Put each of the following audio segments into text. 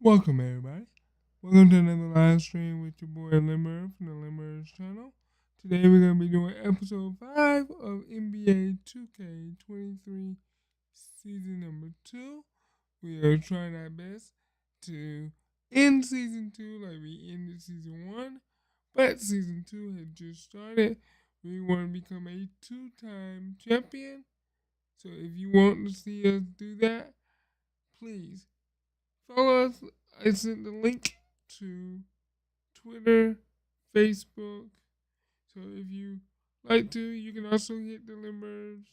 Welcome, everybody. Welcome to another live stream with your boy Lindberg from the Lindberg channel. Today we're going to be doing episode 5 of NBA 2K23 season number 2. We are trying our best to end season 2 like we ended season 1, but season 2 had just started. We want to become a 2-time champion. So if you want to see us do that, please follow us. I sent the link to Twitter, Facebook. So if you like to, you can also hit the Limbers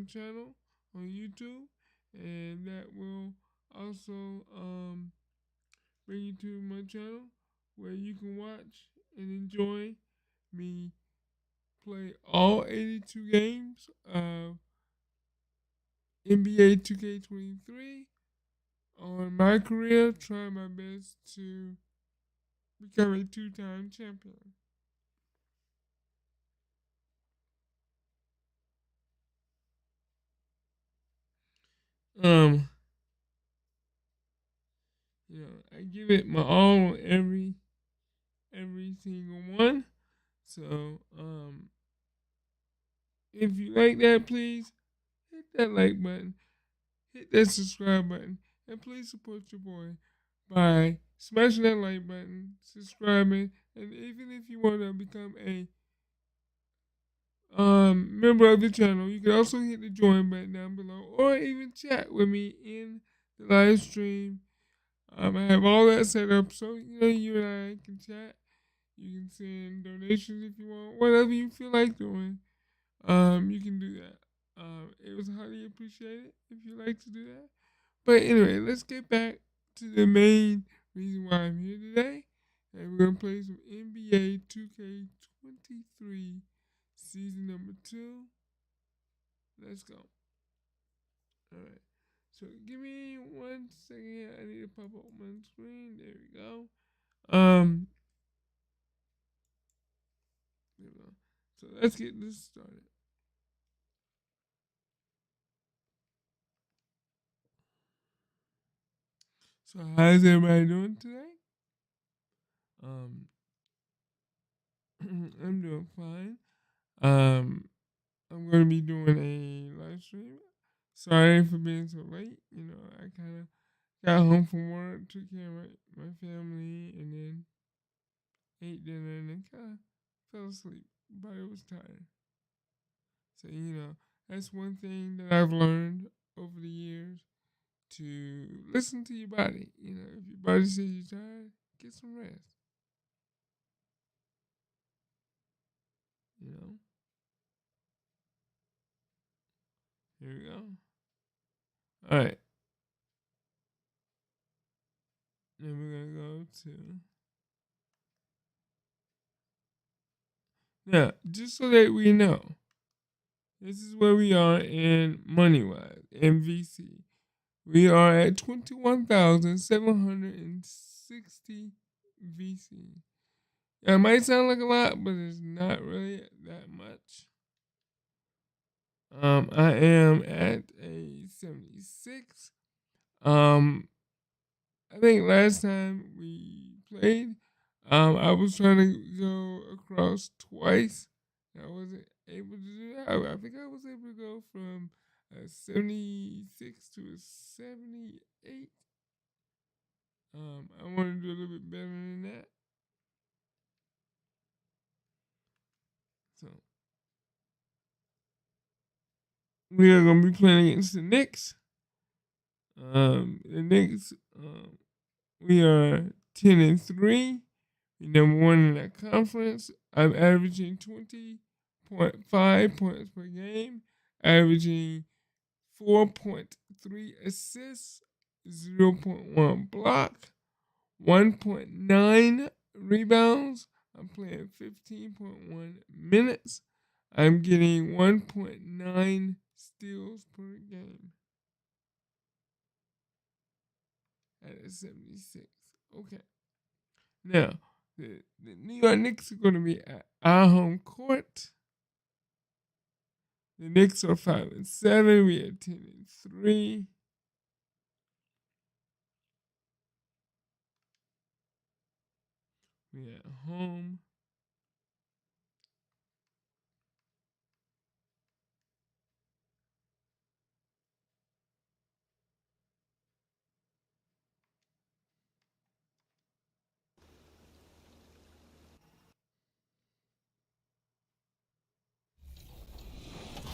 channel on YouTube, and that will also bring you to my channel where you can watch and enjoy me play all 82 games of NBA 2K23 on my career, trying my best to become a 2-time champion. Um, I give it my all on every single one. So, if you like that, please hit that like button, hit that subscribe button, and please support your boy by smashing that like button, subscribing, and even if you want to become a member of the channel, you can also hit the join button down below, or even chat with me in the live stream. I have all that set up so you and I can chat. You can send donations if you want, whatever you feel like doing. You can do that. It was highly appreciated if you like to do that. But anyway, let's get back to the main reason why I'm here today, and we're gonna play some NBA 2K23 season number 2. Let's go. All right. So give me 1 second. I need to pop up my screen. There we go. Um, there we go. So let's get this started. So how's everybody doing today? Um, I'm doing fine. Um, I'm gonna be doing a live stream. Sorry for being so late. I kind of got home from work, took care of my family, and then ate dinner, and then kind of fell asleep. Body was tired. So that's one thing that I've learned over the years, to listen to your body. If your body says you're tired, get some rest. You know. Here we go. All right. Then we're gonna go to now, just so that we know, this is where we are in money wise in VC. We are at 21,760 VC. That might sound like a lot, but it's not really that much. I am at a 76. I think last time we played, I was trying to go across twice. I wasn't able to do that. I think I was able to go from a 76 to a 78. I want to do a little bit better than that. So we are gonna be playing against the Knicks. The Knicks. We are 10-3. We number one in that conference. I'm averaging 20.5 points per game, averaging 4.3 assists, 0.1 block, 1.9 rebounds. I'm playing 15.1 minutes. I'm getting 1.9 steals per game at a 76. Okay. Now, the New York Knicks are going to be at our home court. The Knicks are 5-7. We are 10-3. quickly at home.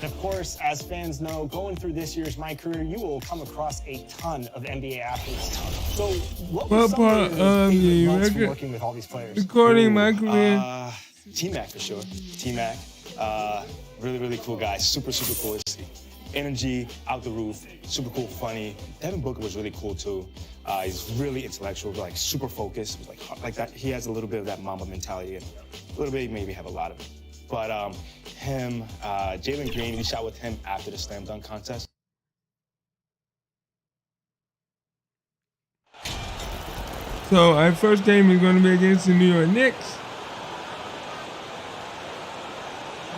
And of course, as fans know, going through this year's MyCareer, you will come across a ton of NBA athletes. So, what was some of your favorite months from working with all these players? Recording my career. T-Mac for sure. T-Mac, really, really cool guy. Super, super cool. Energy out the roof, super cool, funny. Devin Booker was really cool too. He's really intellectual, like super focused, like that. He has a little bit of that Mamba mentality, and a little bit, maybe have a lot of it. But him, Jalen Green, we shot with him after the slam dunk contest. So our first game is going to be against the New York Knicks.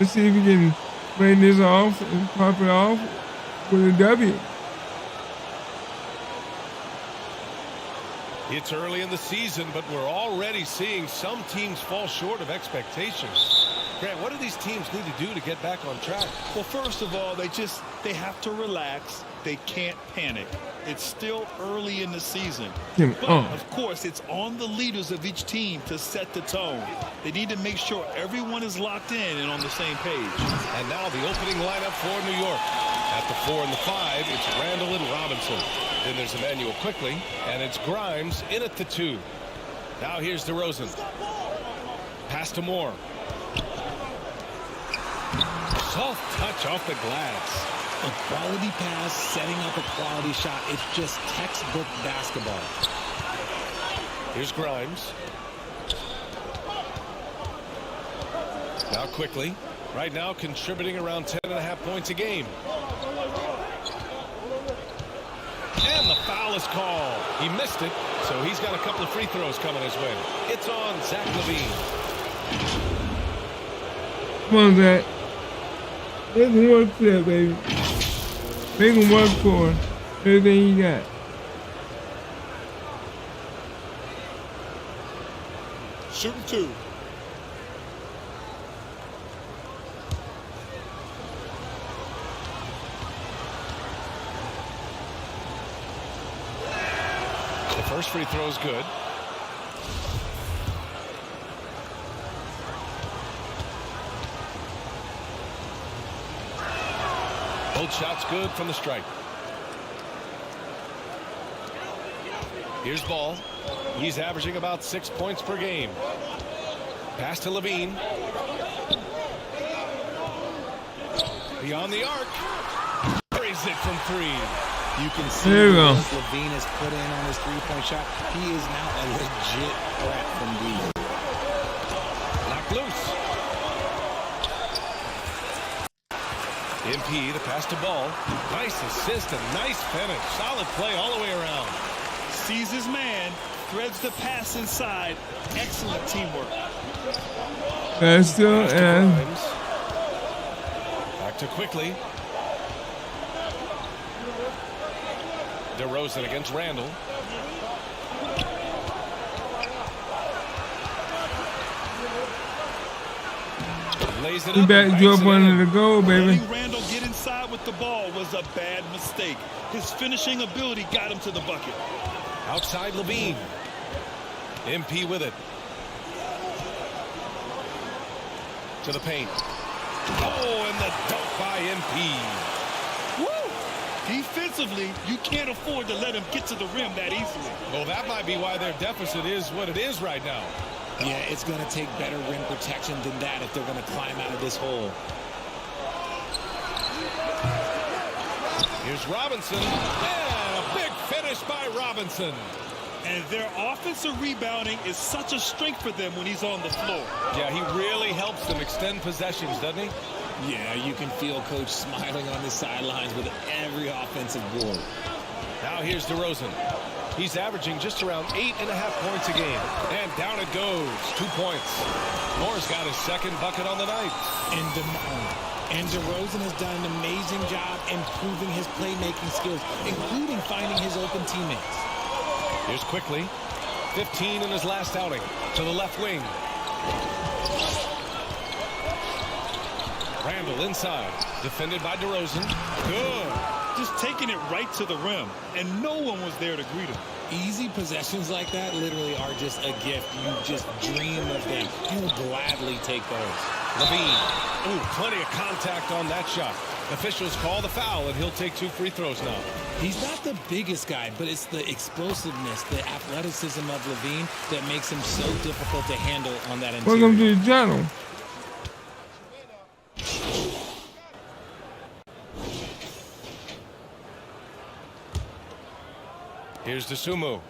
Let's see if we can break this off and pop it off with a W. It's early in the season, but we're already seeing some teams fall short of expectations. Grant, what do these teams need to do to get back on track? Well, first of all, they have to relax. They can't panic. It's still early in the season. But, of course, it's on the leaders of each team to set the tone. They need to make sure everyone is locked in and on the same page. And now the opening lineup for New York. At the 4 and the 5, it's Randall and Robinson. Then there's Emmanuel quickly, and it's Grimes in at the 2. Now here's DeRozan. Pass to Moore. Soft touch off the glass. A quality pass, setting up a quality shot. It's just textbook basketball. Here's Grimes. Now quickly. Right now contributing around 10.5 points a game. And the foul is called. He missed it, so he's got a couple of free throws coming his way. It's on Zach LaVine. Come on, Zach. Make him work for that, baby. Make him work for everything he got. Shooting 2. The first free throw is good. Both shots good from the stripe. Here's Ball. He's averaging about 6 points per game. Pass to LaVine. Beyond the arc. Buries it from 3. You can see what LaVine has put in on his three-point shot. He is now a legit threat from deep. Knocked loose. MP, the pass to Ball. Nice assist and nice finish. Solid play all the way around. Sees his man, threads the pass inside. Excellent teamwork. Still back to quickly. DeRozan against Randall. Lays it up. Back you up under the goal, baby. Letting Randall get inside with the ball was a bad mistake. His finishing ability got him to the bucket. Outside LaVine. MP with it. To the paint. Oh, and the dunk by MP. Woo! Defensively, you can't afford to let him get to the rim that easily. Well, that might be why their deficit is what it is right now. Yeah, it's going to take better rim protection than that if they're going to climb out of this hole. Here's Robinson. And a big finish by Robinson. And their offensive rebounding is such a strength for them when he's on the floor. Yeah, he really helps them extend possessions, doesn't he? Yeah, you can feel Coach smiling on the sidelines with every offensive board. Now here's DeRozan. He's averaging just around 8.5 points a game. And down it goes. 2 points. Moore's got his second bucket on the night. And DeRozan has done an amazing job improving his playmaking skills, including finding his open teammates. Here's quickly. 15 in his last outing. To the left wing. Randall inside. Defended by DeRozan. Good. Just taking it right to the rim, and no one was there to greet him. Easy possessions like that literally are just a gift. You just dream of them. You'll gladly take those. Levine. Ooh, plenty of contact on that shot. Officials call the foul, and he'll take 2 free throws now. He's not the biggest guy, but it's the explosiveness, the athleticism of Levine that makes him so difficult to handle on that interior. Welcome to the channel. Here's DeSumo.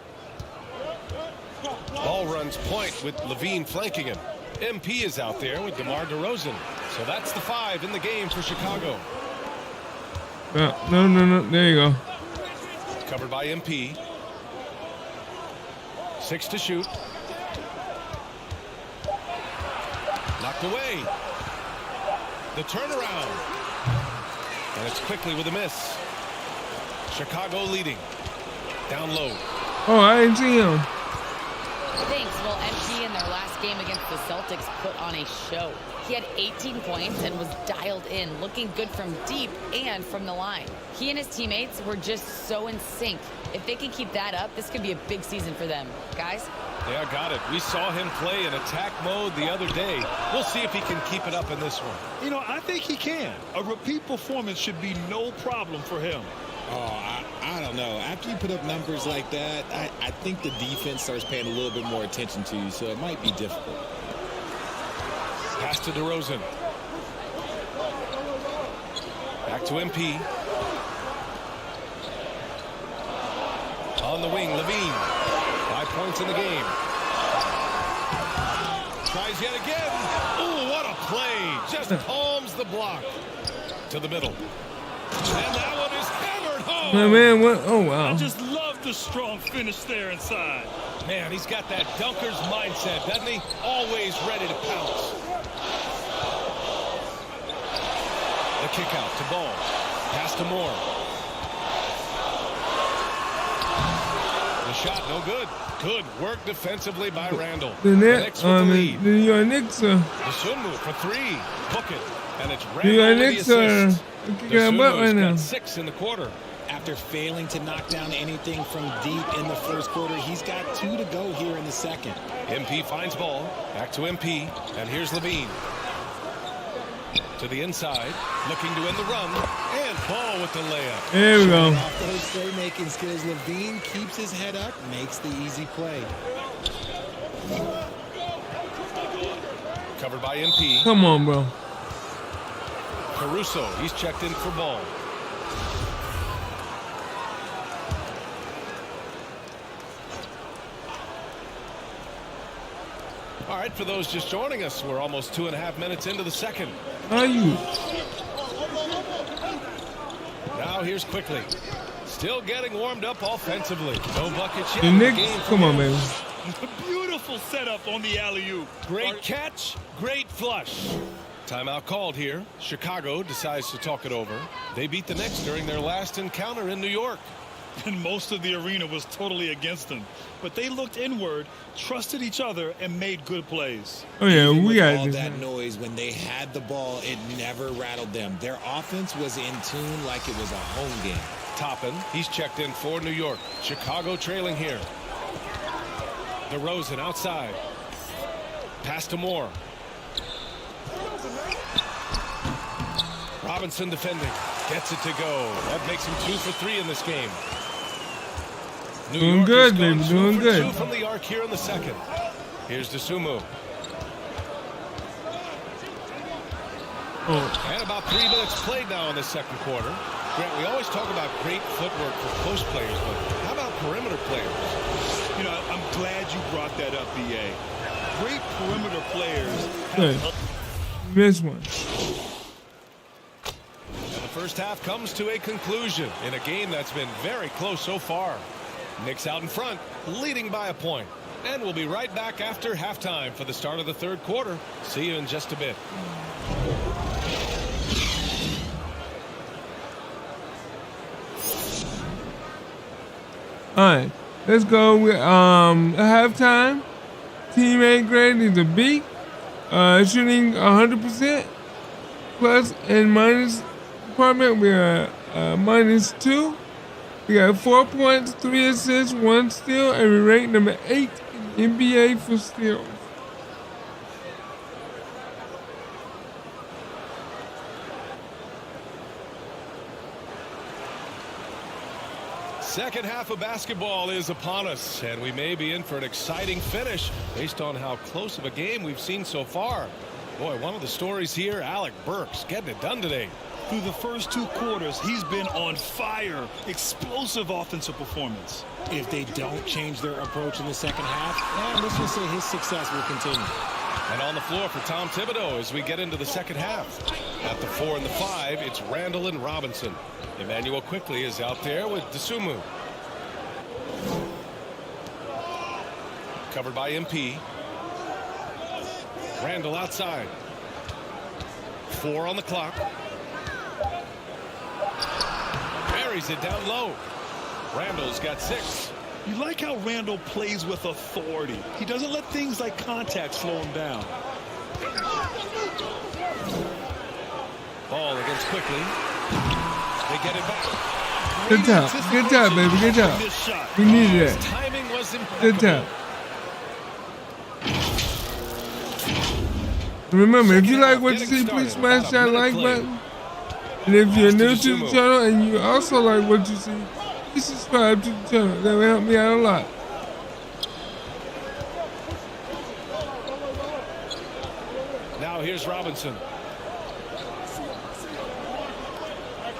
Ball runs point with Levine flanking him. MP is out there with DeMar DeRozan. So that's the 5 in the game for Chicago. No. There you go. Covered by MP. 6 to shoot. Knocked away. The turnaround. And it's quickly with a miss. Chicago leading. Down low. Oh, I didn't see him. Thanks. Well, MP in their last game against the Celtics put on a show. He had 18 points and was dialed in, looking good from deep and from the line. He and his teammates were just so in sync. If they can keep that up, this could be a big season for them. Guys? Yeah, got it. We saw him play in attack mode the other day. We'll see if he can keep it up in this one. You know, I think he can. A repeat performance should be no problem for him. Oh, I don't know. After you put up numbers like that, I think the defense starts paying a little bit more attention to you, so it might be difficult. Pass to DeRozan. Back to MP. On the wing, Levine. 5 points in the game. Tries yet again. Ooh, what a play. Just palms the block. To the middle. And that one is hammered home. My man, what? Oh, wow. I just love the strong finish there inside. Man, he's got that dunker's mindset, doesn't he? Always ready to pounce. The kick out to Ball. Pass to Moore. The shot, no good. Good work defensively by Randall. The Knicks with the lead. New York Knicks The Sunmu for 3. Book it. And it's New York Randall with Knicks the are assist. kicking our butt right now. Got 6 in the quarter. After failing to knock down anything from deep in the first quarter, he's got 2 to go here in the second. MP finds Ball. Back to MP. And here's Levine. To the inside. Looking to end the run. And Ball with the layup. There we go. Off those playmaking skills, Levine keeps his head up, makes the easy play. Covered by MP. Come on, bro. Caruso, he's checked in for Ball. All right, for those just joining us, we're almost 2.5 minutes into the second. How are you? Now here's Quickly. Still getting warmed up offensively. No buckets yet. The Knicks, come on, baby. Beautiful setup on the alley-oop. Great catch, great flush. Timeout called here. Chicago decides to talk it over. They beat the Knicks during their last encounter in New York. And most of the arena was totally against them. But they looked inward, trusted each other, and made good plays. Oh, yeah, Even we with got all this. that noise, when they had the ball, it never rattled them. Their offense was in tune like it was a home game. Toppin, he's checked in for New York. Chicago trailing here. DeRozan outside. Pass to Moore. Robinson defending. Gets it to go. That makes him 2 for 3 in this game. New Doing York good, has gone baby, 2 doing for good. 2 from the arc here in the second. Here's DeSumo. Oh, And about 3 minutes played now in the second quarter. Grant, we always talk about great footwork for post players, but how about perimeter players? You know, I'm glad you brought that up, B.A. Great perimeter players. good. Missed one. And the first half comes to a conclusion in a game that's been very close so far. Knicks out in front, leading by a point. And we'll be right back after halftime for the start of the third quarter. See you in just a bit. All right. Let's go with halftime. Teammate grade is a B. Shooting 100%. Plus and minus department, we are -2. We got 4 points, 3 assists, 1 steal, and we rank number 8 in the NBA for steals. Second half of basketball is upon us, and we may be in for an exciting finish based on how close of a game we've seen so far. Boy, one of the stories here, Alec Burks getting it done today. Through the first 2 quarters, he's been on fire. Explosive offensive performance. If they don't change their approach in the second half, let's just say his success will continue. And on the floor for Tom Thibodeau as we get into the second half. At the 4 and the 5, it's Randall and Robinson. Emmanuel quickly is out there with Dosunmu. Covered by MP. Randall outside. 4 on the clock. Buries it down low. Randall's got 6. You like how Randall plays with authority. He doesn't let things like contact slow him down. Ball against quickly. They get it back. Good job. Good job, baby. Good job. We needed that. Timing was impeccable. Good job. Remember, if you like what you see, please smash that like button. And if you're new to the channel and you also like what you see, please subscribe to the channel. That will help me out a lot. Now here's Robinson.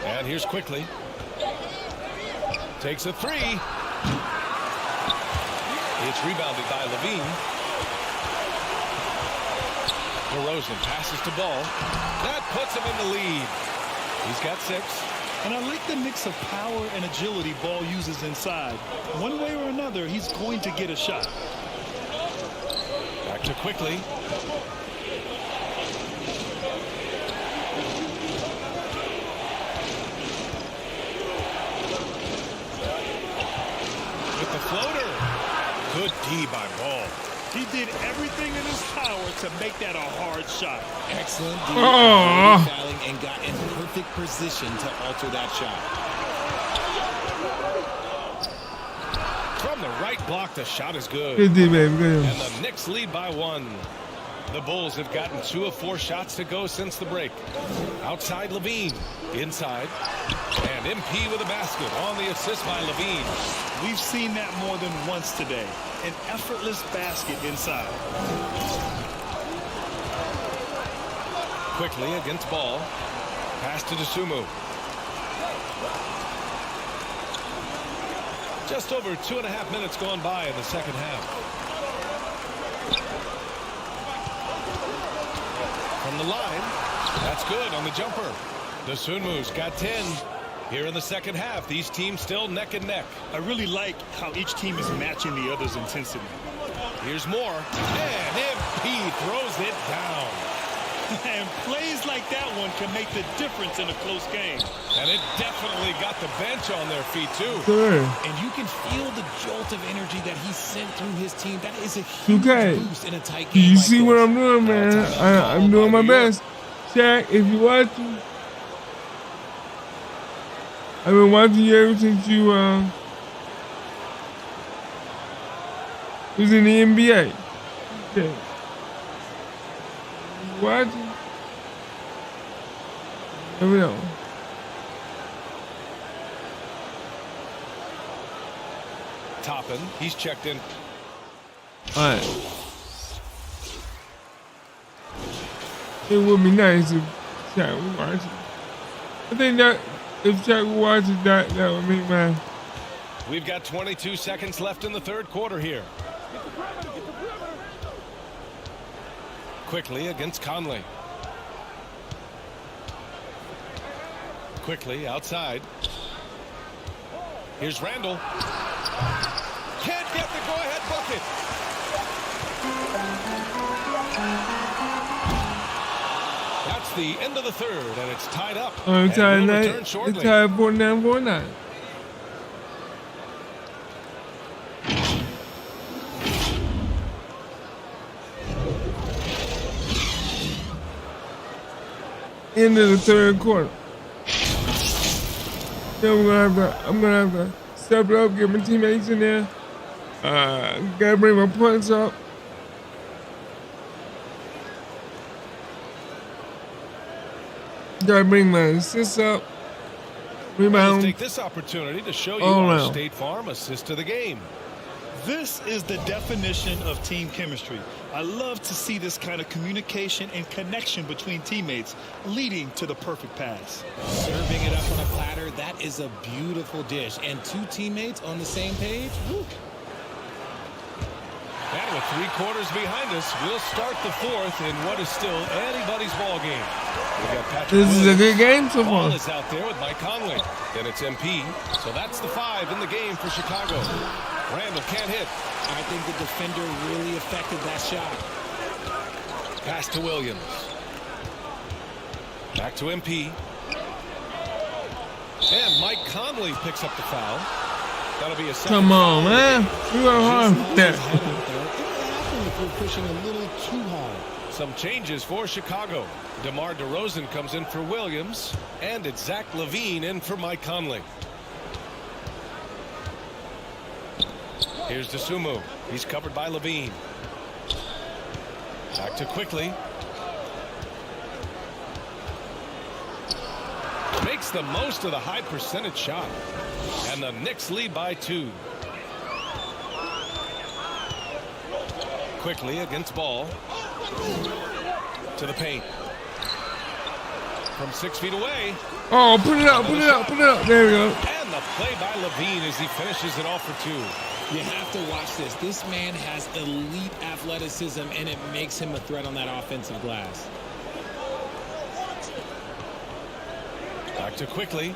And here's quickly. Takes a 3. It's rebounded by Levine. DeRozan passes to Ball. That puts him in the lead. He's got 6. And I like the mix of power and agility Ball uses inside. One way or another, he's going to get a shot. Back to quickly. With the floater. Good D by Ball. He did everything in his power to make that a hard shot. Excellent D. Oh. And got in perfect position to alter that shot. From the right block, the shot is good. Good D, baby. Good. And the Knicks lead by 1. The Bulls have gotten 2 of 4 shots to go since the break. Outside Levine. Inside. And MP with a basket on the assist by Levine. We've seen that more than once today. An effortless basket inside. Quickly against Ball. Pass to Dosunmu. Just over 2.5 minutes gone by in the second half. From the line. That's good on the jumper. Dosunmu's got 10. Here in the second half, these teams still neck and neck. I really like how each team is matching the other's intensity. Here's more. And MP throws it down. And plays like that one can make the difference in a close game. And it definitely got the bench on their feet, too. Sure. And you can feel the jolt of energy that he sent through his team. That is a huge boost in a tight game. You see what I'm doing, man? I'm doing my best. Shaq, if you're watching, I've been watching you ever since you was in the NBA. Okay. Watching? Never know. Toppin, he's checked in. All right. It would be nice if Shaq would watch it. I think that if Shaq would watch it, that would make my... We've got 22 seconds left in the third quarter here. Quickly against Conley. Quickly outside. Here's Randall. Can't get the go-ahead bucket. That's the end of the third, and it's tied up. It's And tied we'll return shortly. 49-49. end of the third quarter. Then I'm gonna have to step it up, get my teammates in there. Gotta bring my points up. Gotta bring my assists up. Rebound. Let's take this opportunity to show you All our around. State Farm assist to the game. This is the definition of team chemistry. I love to see this kind of communication and connection between teammates leading to the perfect pass. Serving it up on a platter, that is a beautiful dish. And two teammates on the same page. Woo. And with 3 quarters behind us, we'll start the fourth in what is still anybody's ball game. We got Patrick This is a Williams. good game so Ball far. is out there with Mike Conley. Then it's MP. So that's the 5 in the game for Chicago. Randall can't hit. I think the defender really affected that shot. Pass to Williams. Back to MP. And Mike Conley picks up the foul. That'll be a second. Come on, man. You got hard with that. It would happen if we're pushing a little too hard. Some changes for Chicago. DeMar DeRozan comes in for Williams. And it's Zach LaVine in for Mike Conley. Here's DeSumo. He's covered by LaVine. Back to Quickly. Makes the most of the high percentage shot. And the Knicks lead by 2. Quickly against Ball. To the paint. From 6 feet away. Oh, put it up, put it up, put it up. There we go. And the play by LaVine as he finishes it off for 2. You have to watch this. This man has elite athleticism, and it makes him a threat on that offensive glass. Back to Quickly.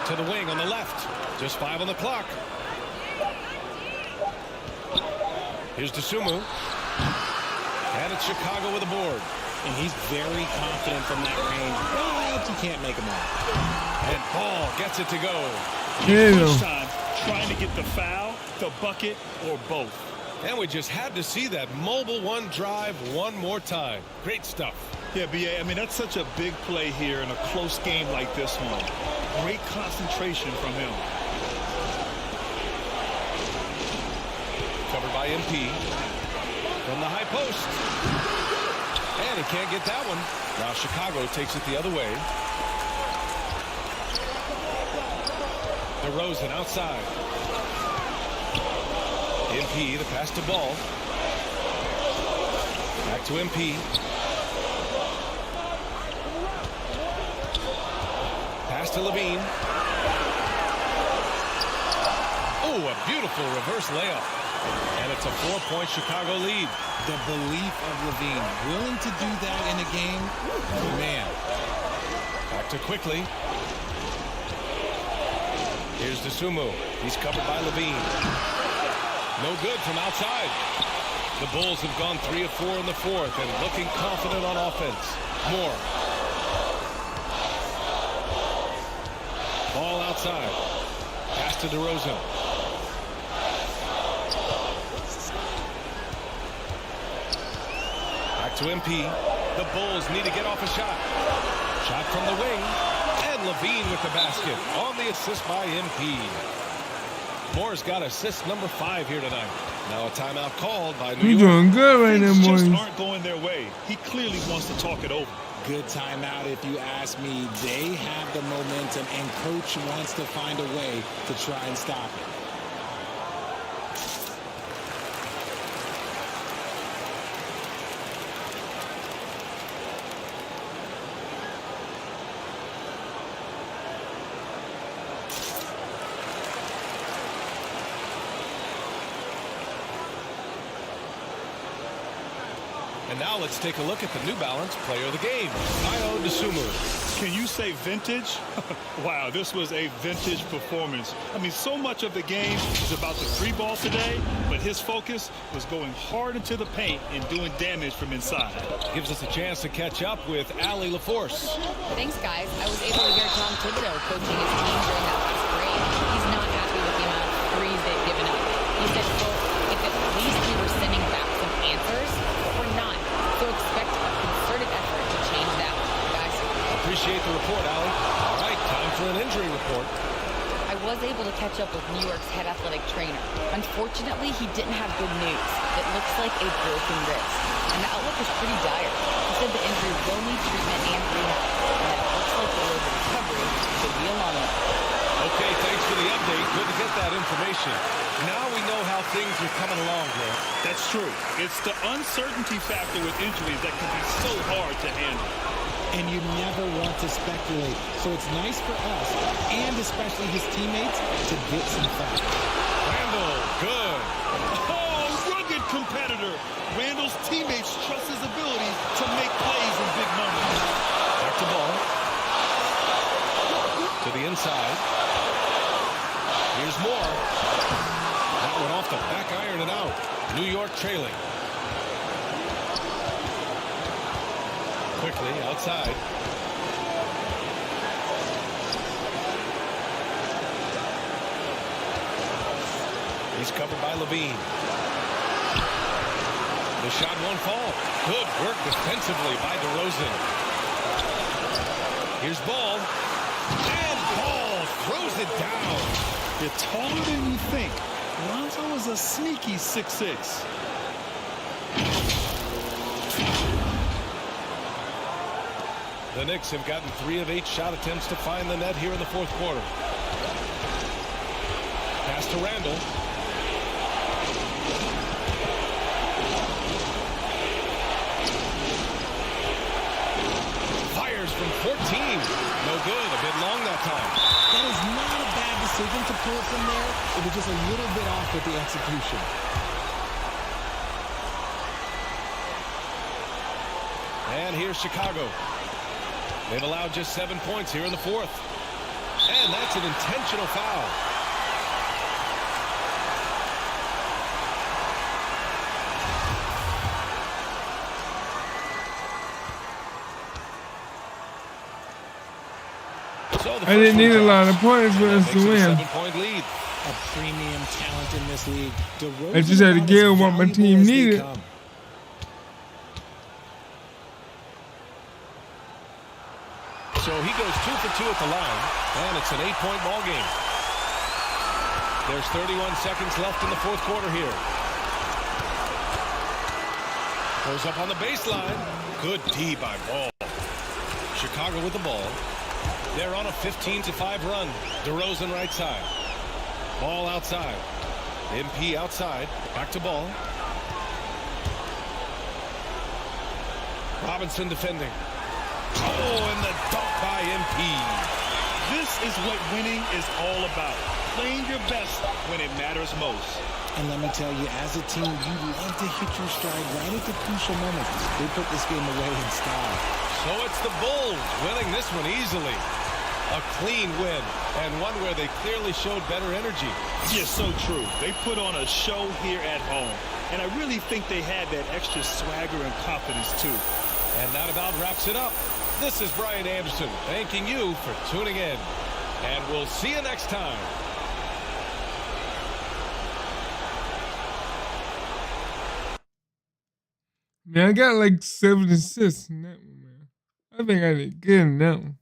To the wing on the left. Just 5 on the clock. Here's DeSumo. And it's Chicago with a board. And he's very confident from that range, but you can't make him all. And Ball gets it to go. There you Each go. time trying to get the foul, the bucket, or both. And we just had to see that mobile one drive one more time. Great stuff. Yeah, BA, I mean, that's such a big play here in a close game like this one. Great concentration from him. Covered by MP. From the high post. And he can't get that one. Now Chicago takes it the other way. DeRozan outside. MP, the pass to Ball. Back to MP. Pass to LaVine. Oh, a beautiful reverse layup. And it's a 4-point Chicago lead. The belief of LaVine, willing to do that in a game, man. Back to Quickly. Here's DeSumo. He's covered by LaVine. No good from outside. The Bulls have gone 3 of 4 in the fourth and looking confident on offense. Moore. Ball outside. Pass to DeRozan. Back to MP. The Bulls need to get off a shot. Shot from the wing. And LaVine with the basket on the assist by MP. Moore's got assist number 5 here tonight. Now a timeout called by New You York. doing good right now, Things just boys. aren't going their way. He clearly wants to talk it over. Good timeout if you ask me. They have the momentum, and coach wants to find a way to try and stop it. And now let's take a look at the New Balance player of the game, Ayo Dosunmu. Can you say vintage? Wow, this was a vintage performance. I mean, so much of the game is about the free ball today, but his focus was going hard into the paint and doing damage from inside. Gives us a chance to catch up with Allie LaForce. Thanks, guys. I was able to hear Tom Thibodeau coaching his team during that last break. He's not happy with the amount of threes they've given up. He said, quote, if at least we were sending Appreciate the report, Allie. All right, time for an injury report. I was able to catch up with New York's head athletic trainer. Unfortunately, he didn't have good news. It looks like a broken wrist, and the outlook is pretty dire. He said the injury will need treatment and rehab, and that it looks like the road to recovery could be a long one. Okay, thanks for the update. Good to get that information. Now we know how things are coming along, Grant. That's true. It's the uncertainty factor with injuries that can be so hard to handle. And you never want to speculate. So it's nice for us, and especially his teammates, to get some facts. Randall, good. Oh, rugged competitor. Randall's teammates trust his ability to make plays in big moments. Back to ball. To the inside. Here's more. That one off the back iron and out. New York trailing. Quickly outside. He's covered by Levine. The shot won't fall. Good work defensively by DeRozan. Here's Ball. And Ball throws it down. You're taller than you think. Lonzo is a sneaky 6'6". The Knicks have gotten 3 of 8 shot attempts to find the net here in the fourth quarter. Pass to Randall. Fires from 14. No good. A bit long that time. That is not a bad decision to pull it from there. It was just a little bit off with the execution. And here's Chicago. They've allowed just 7 points here in the fourth. And that's an intentional foul. So I didn't need a lot of points for us to win. 7-point lead. A premium talent in this league. I just had to give what my team needed. So he goes 2 for 2 at the line, and it's an 8-point ball game. There's 31 seconds left in the fourth quarter here. Goes up on the baseline. Good D by Ball. Chicago with the ball. They're on a 15-5 run. DeRozan right side. Ball outside. MP outside. Back to Ball. Robinson defending. Oh, and the dunk by MP. This is what winning is all about. Playing your best when it matters most. And let me tell you, as a team, you love to hit your stride right at the crucial moments. They put this game away in style. So it's the Bulls winning this one easily. A clean win, and one where they clearly showed better energy. Yeah, so true. They put on a show here at home. And I really think they had that extra swagger and confidence, too. And that about wraps it up. This is Brian Anderson thanking you for tuning in. And we'll see you next time. Man, I got like 7 assists in that one, man. I think I did good in that one.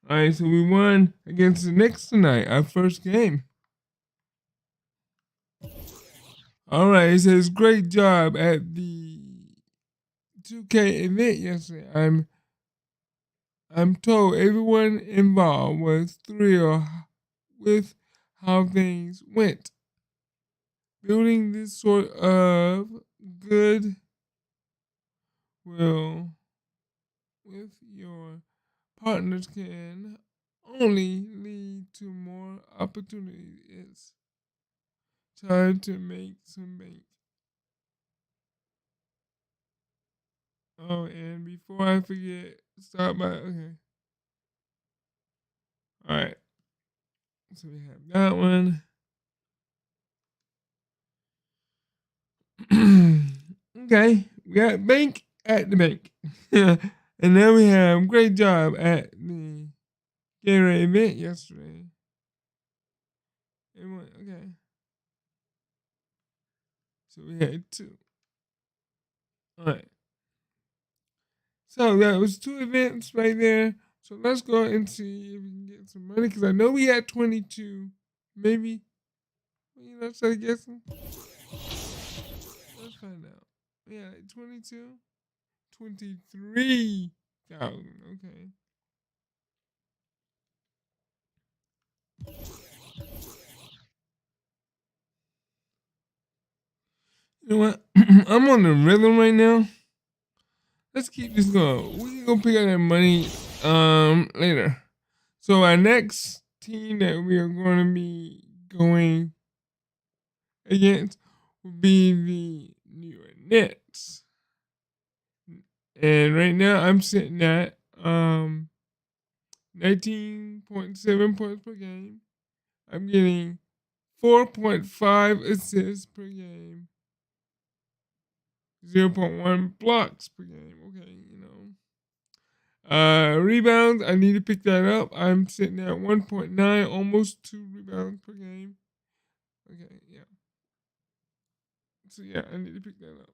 All right, so we won against the Knicks tonight, our first game. All right, it says great job at the 2K event yesterday. I'm told everyone involved was thrilled with how things went. Building this sort of good will with your partners can only lead to more opportunities. It's time to make some bank. Oh, and before I forget, start by, okay. All right. So we have that one. Okay. We got bank at the bank. And then we have great job at the MyCareer event yesterday. And one, okay. So we had 2. All right. So that was 2 events right there. So let's go and see if we can get some money because I know we had 22. Maybe. You know, instead of guessing. Let's find out. Yeah, 22. 23,000. Okay. You know what? I'm on the rhythm right now. Let's keep this going. We can go pick up that money later. So our next team that we are going to be going against will be the New York Nets. And right now I'm sitting at 19.7 points per game. I'm getting 4.5 assists per game. 0.1 blocks per game. Okay, you know. Rebounds, I need to pick that up. I'm sitting at 1.9, almost 2 rebounds per game. Okay, yeah. So yeah, I need to pick that up.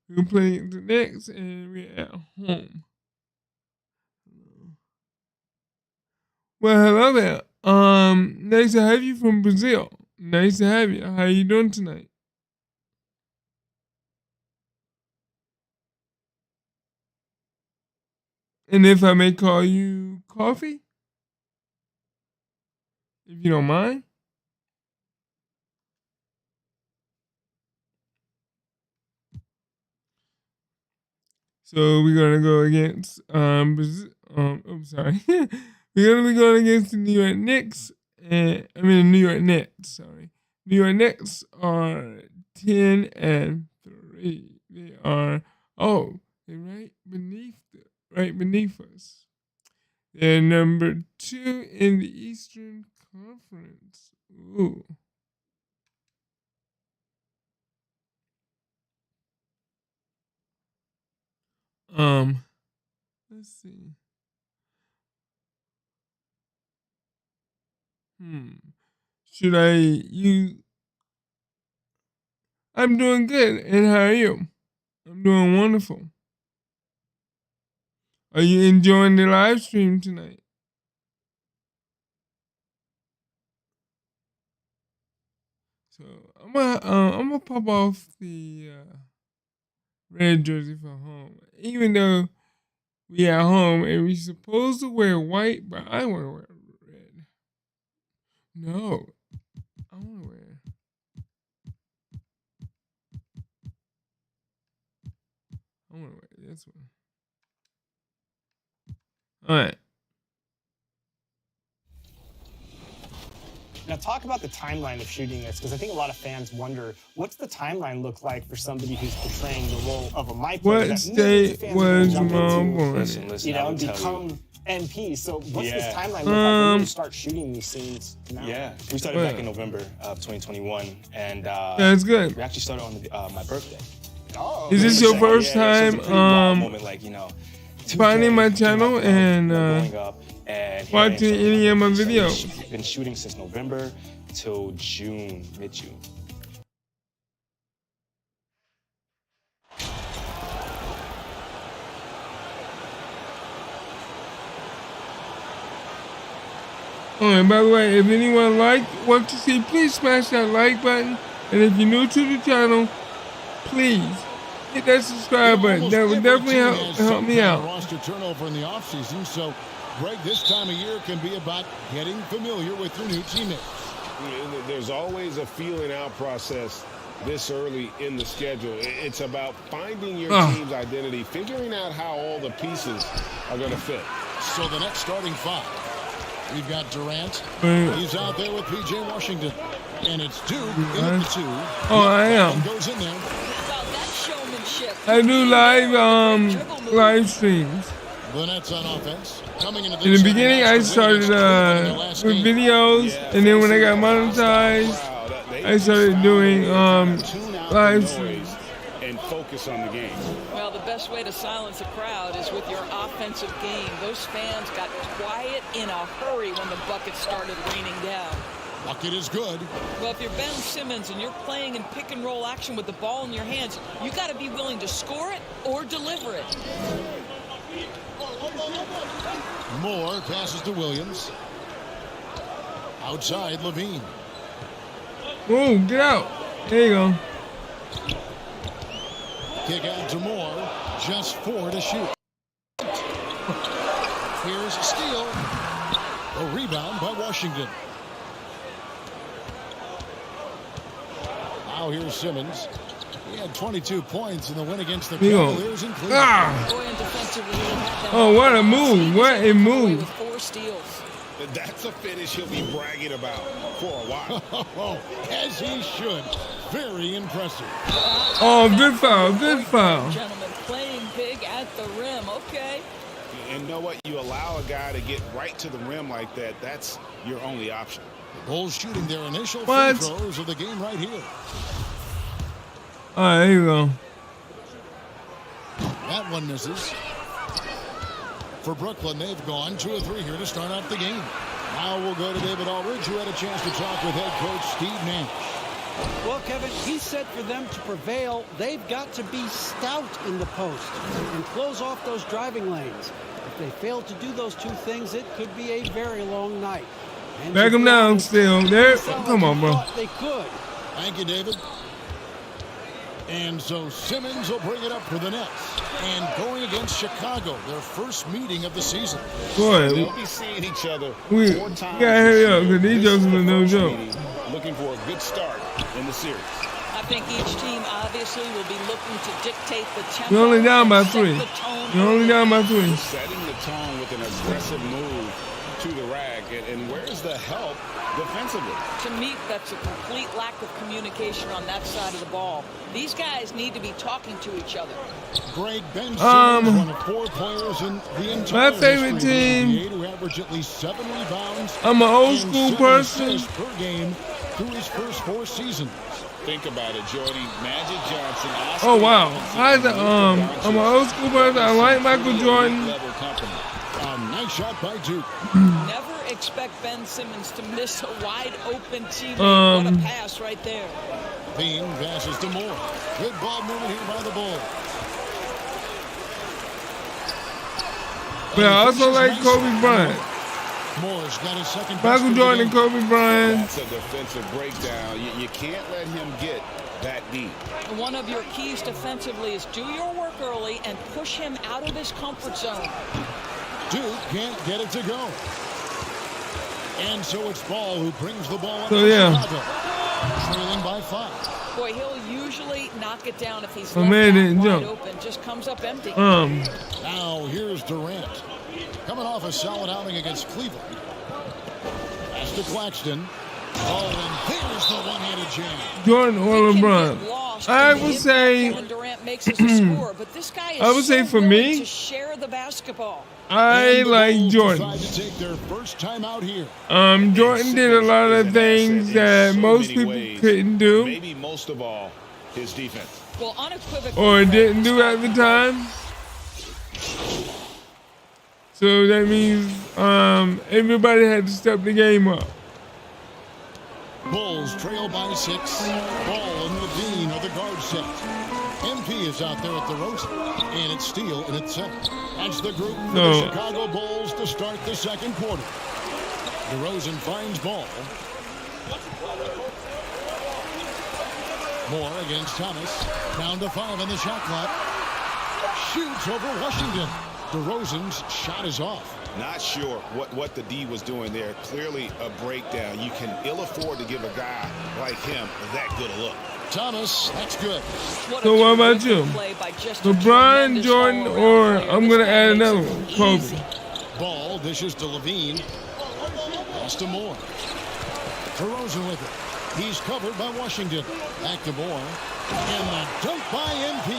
We're playing the Knicks and we're at home. Well, hello there. Nice to have you from Brazil. Nice to have you. How you doing tonight? And if I may call you Coffee? If you don't mind? So we're gonna go against Brazil. Sorry. We're gonna be going against the New York Knicks and the New York Nets, sorry. New York Nets are 10-3. They are they're right beneath us. They're number 2 in the Eastern Conference. Ooh. Let's see. Should I use? I'm doing good, and how are you? I'm doing wonderful. Are you enjoying the live stream tonight? So I'm gonna pop off the red jersey for home, even though we at home and we supposed to wear white, but I want to wear red. No, I want to wear. I want to wear this one. All right. Now talk about the timeline of shooting this, because I think a lot of fans wonder, what's the timeline look like for somebody who's portraying the role of a MyCareer? What state was your mom born in? You know, and become MP. So what's this timeline look like when you start shooting these scenes now? Yeah, we started back in November of 2021, and that's good. We actually started on my birthday. Oh, is this your first time moment, like, you know, finding my channel and going up and watching any of my videos? I've been shooting since November till June, mid-June. Oh, and by the way, if anyone wants to see, please smash that like button. And if you're new to the channel, please hit that subscribe button. That would definitely help me out. Roster turnover in the offseason, so Greg, this time of year can be about getting familiar with your new teammates. There's always a feeling out process this early in the schedule. It's about finding your team's identity, figuring out how all the pieces are going to fit. So the next starting 5. We've got Durant. He's out there with P.J. Washington. And it's Duke in at the 2. Oh, I am. Goes in there. I do live streams. The Nets on offense. Coming into in the beginning, I started with videos, and then when I got monetized, I started doing live streams. And focus on the game. Well, the best way to silence a crowd is with your offensive game. Those fans got quiet in a hurry when the bucket started raining down. Bucket is good. Well, if you're Ben Simmons and you're playing in pick and roll action with the ball in your hands, you got to be willing to score it or deliver it. Moore passes to Williams. Outside, Levine. Oh, get out. There you go. Kick out to Moore. Just 4 to shoot. Here's a steal. A rebound by Washington. Now here's Simmons. He had 22 points in the win against the Cavaliers in Cleveland. Oh, what a move. What a move. 4 steals. That's a finish he'll be bragging about for a while. As he should. Very impressive. Oh, good foul. Good foul. Gentlemen, playing big at the rim. Okay. And know what? You allow a guy to get right to the rim like that. That's your only option. The Bulls shooting their initial free throws of the game right here. All right, here you go. That one misses. For Brooklyn, they've gone 2 or 3 here to start out the game. Now we'll go to David Aldridge, who had a chance to talk with head coach Steve Nash. Well, Kevin, he said for them to prevail, they've got to be stout in the post and close off those driving lanes. If they fail to do those 2 things, it could be a very long night. And back him down still. There. Come on, bro. They could. Thank you, David. And so Simmons will bring it up for the Nets. And going against Chicago, their first meeting of the season. Boy, they'll be seeing each other we 4 times. gotta hurry up because these jokes are no joke. Looking for a good start in the series. I think each team obviously will be looking to dictate the tempo. You're only down by 3. You're only down by 3. Setting the tone with an aggressive move to the rack. And where's the help defensively? To me, that's a complete lack of communication on that side of the ball. These guys need to be talking to each other. Greg Ben Simmons, one of 4 players in the entire my favorite team. who averaged at least 7 rebounds. I'm an old school person. Per game through his first 4 seasons. Think about it, Jordy. Magic Johnson. Oh wow! I'm an old school person. I like Michael Jordan. Nice shot by Duke. Never expect Ben Simmons to miss a wide open teammate. What a pass right there. Bean passes to Moore. Good ball movement here by the Bulls. But I also like Kobe Bryant. Moore's got his second. Michael Jordan and Kobe Bryant. That's a defensive breakdown. You can't let him get that deep. One of your keys defensively is do your work early and push him out of his comfort zone. Duke can't get it to go. And so it's Ball who brings the ball up to Chicago. Trailing by 5. Boy, he'll usually knock it down if he's wide open. Just comes up empty. Now here's Durant. Coming off a solid outing against Cleveland. Pass to Claxton. Oh, and there's the one-handed jam. Jordan or LeBron. I would say. Durant makes us a score, but this guy is I would say for me, to share the basketball. I like Jordan. To take their first time out here. Jordan did a lot of things that most people couldn't do. Maybe most of all, his defense. Well, unequivocally. Or didn't do at the time. So that means everybody had to step the game up. Bulls trail by 6. Ball and Levine are the guard set. MP is out there at the roast, and it's Steele in its set. That's the group for the Chicago Bulls to start the second quarter. DeRozan finds Ball. Moore against Thomas. Down to 5 in the shot clock. Shoots over Washington. DeRozan's shot is off. Not sure what the D was doing there. Clearly a breakdown. You can ill afford to give a guy like him that good a look. Thomas, that's good. So what about you? LeBron, Jordan, or I'm going to add another one, Kobe. Ball dishes to Levine. Pass to Moore. DeRozan with it. He's covered by Washington. Back to Moore. And the dunk by MP.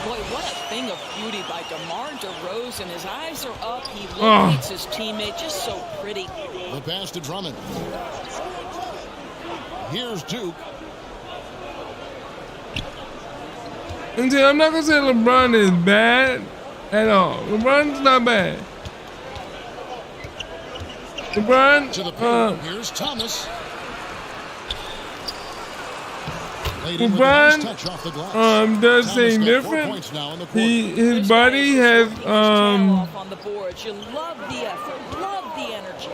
Boy, what a thing of beauty by DeMar DeRozan. His eyes are up. He locates his teammate. Just so pretty. The pass to Drummond. Here's Duke. And I'm not going to say LeBron is bad at all. LeBron's not bad. LeBron, To the paint. Here's Thomas. LeBron does things different. His body has on the boards. You love the effort, love the energy.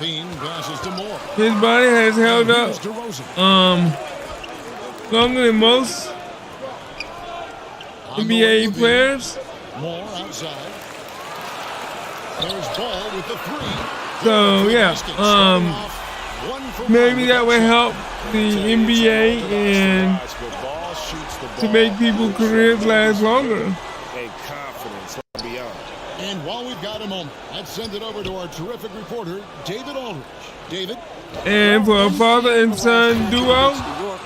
Bean passes to Moore. His body has held up longer than most NBA players. Moore outside. There's Ball with the three. So yeah, maybe that would help the NBA and to make people's careers last longer. And confidence beyond. And while we've got a moment, let's send it over to our terrific reporter, David Aldridge. David? And for a father and son duo,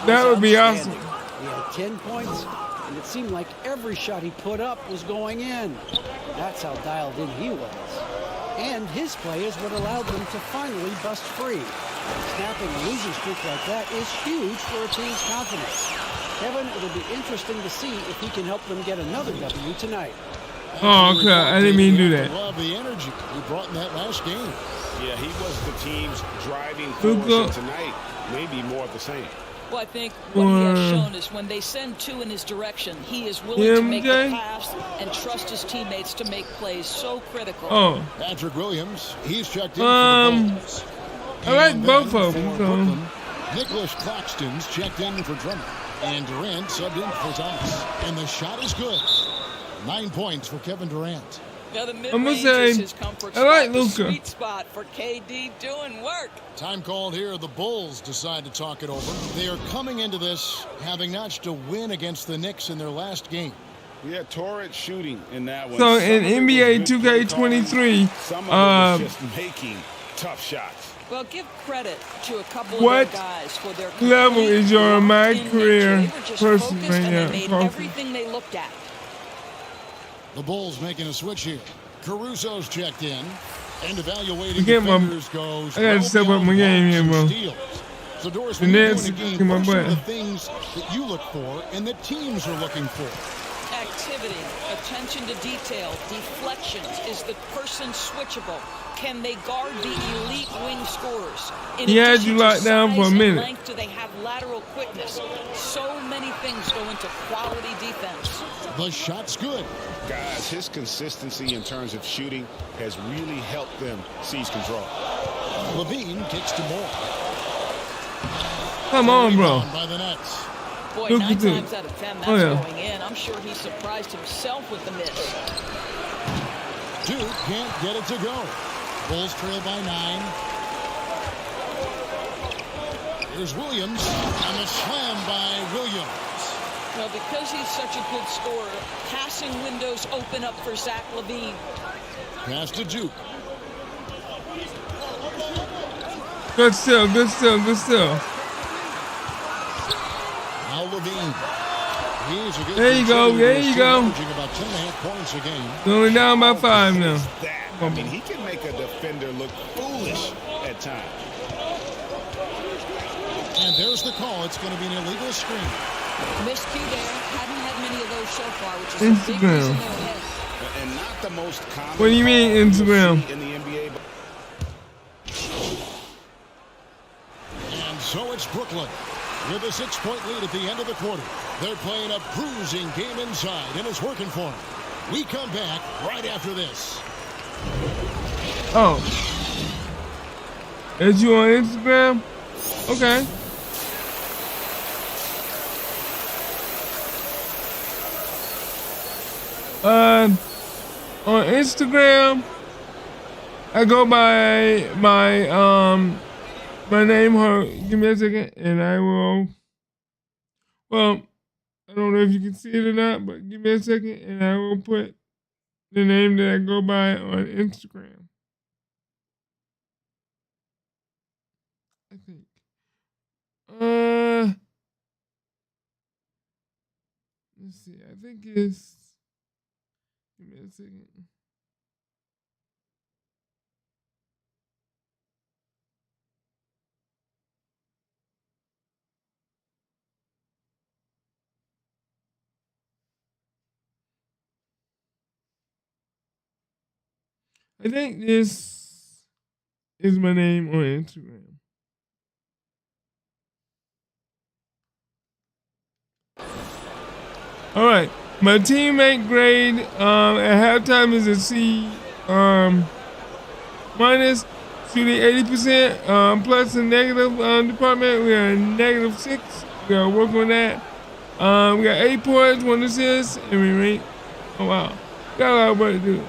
that would be awesome. He had 10 points, and it seemed like every shot he put up was going in. That's how dialed in he was. And his play is what allowed them to finally bust free. Snapping a losing streak like that is huge for a team's confidence. Kevin, it'll be interesting to see if he can help them get another W tonight. Oh, okay. I didn't mean to do that. Love the energy he brought in that last game. Yeah, he was the team's driving force, and tonight maybe more of the same. Well, I think what he has shown is when they send two in his direction, he is willing to make the pass and trust his teammates to make plays so critical. Oh. Patrick Williams, he's checked in for the Bulls. I like both of them. So. Nicholas Claxton's checked in for Drummond. And Durant subbed in for Thomas. And the shot is good. 9 points for Kevin Durant. Now the I'm gonna say, I like Luka. Sweet spot for KD doing work. Time called here. The Bulls decide to talk it over. They are coming into this having notched a win against the Knicks in their last game. Yeah, torrid shooting in that one. So in NBA 2K23, some of it was just making tough shots. Well, give credit to a couple of their guys for their level is your MyCareer person right now? They made now? everything they looked at. The Bulls making a switch here. Caruso's checked in. And evaluating defenders goes. I gotta step up my game here, bro. So Doris, The when you're Nets doing a game, in my what are butt. the things that you look for and the teams are looking for? Activity, attention to detail, deflections. Is the person switchable? Can they guard the elite wing scorers? He had you locked down for a minute. Length, do they have lateral quickness? So many things go into quality defense. The shot's good. Guys, his consistency in terms of shooting has really helped them seize control. Levine kicks to Moore. Come on, bro. By the Nets. Boy, Look 9 at this. times out of 10, that's going in. I'm sure he surprised himself with the miss. Duke can't get it to go. Bulls trail by 9. Here's Williams, and the slam by Williams. Well, because he's such a good scorer, passing windows open up for Zach LaVine. Pass to Duke. Good still, good still, good still. Now Levine. He's a good There you go, there you go. Averaging about 10.5 points a game. Only down by 5 now. I mean, he can make a defender look foolish at times. And there's the call. It's going to be an illegal screen. Miscue there. Hadn't had many of those so far, which is a big reason they're ahead. And not the most common. What do you mean Instagram? In the NBA. And so it's Brooklyn with a 6-point lead at the end of the quarter. They're playing a bruising game inside, and it's working for them. We come back right after this. Oh. Is you on Instagram? Okay. On Instagram, I go by my name. Give me a second, and I will. Well, I don't know if you can see it or not, but give me a second, and I will put the name that I go by on Instagram. I think. Let's see. I think it's. Give me a second. I think this. is my name on Instagram. All right, my teammate grade at halftime is a C minus, shooting 80%. Plus the negative department, we are -6. We gotta work on that. We got 8 points, 1 assist, and we rank. Oh wow, got a lot of work to do.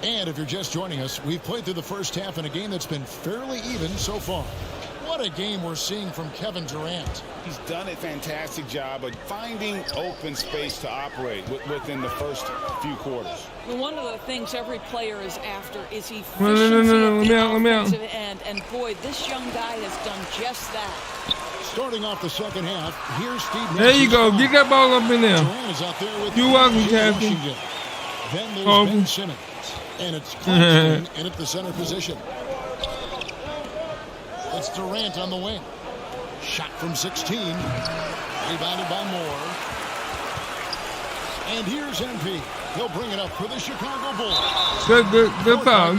And if you're just joining us, we've played through the first half in a game that's been fairly even so far. What a game we're seeing from Kevin Durant. He's done a fantastic job of finding open space to operate within the first few quarters. Well, one of the things every player is after is efficiency No, at the let me out. offensive end. And boy, this young guy has done just that. Starting off the second half, here's Steve. There you go. Get that ball up in there. Durant is out there with You're welcome, Captain. Then there's Ben Simmons. And it's Claxton in at the center position. It's Durant on the wing. Shot from 16. Rebounded by Moore. And here's MP. He'll bring it up for the Chicago Bulls. Good foul.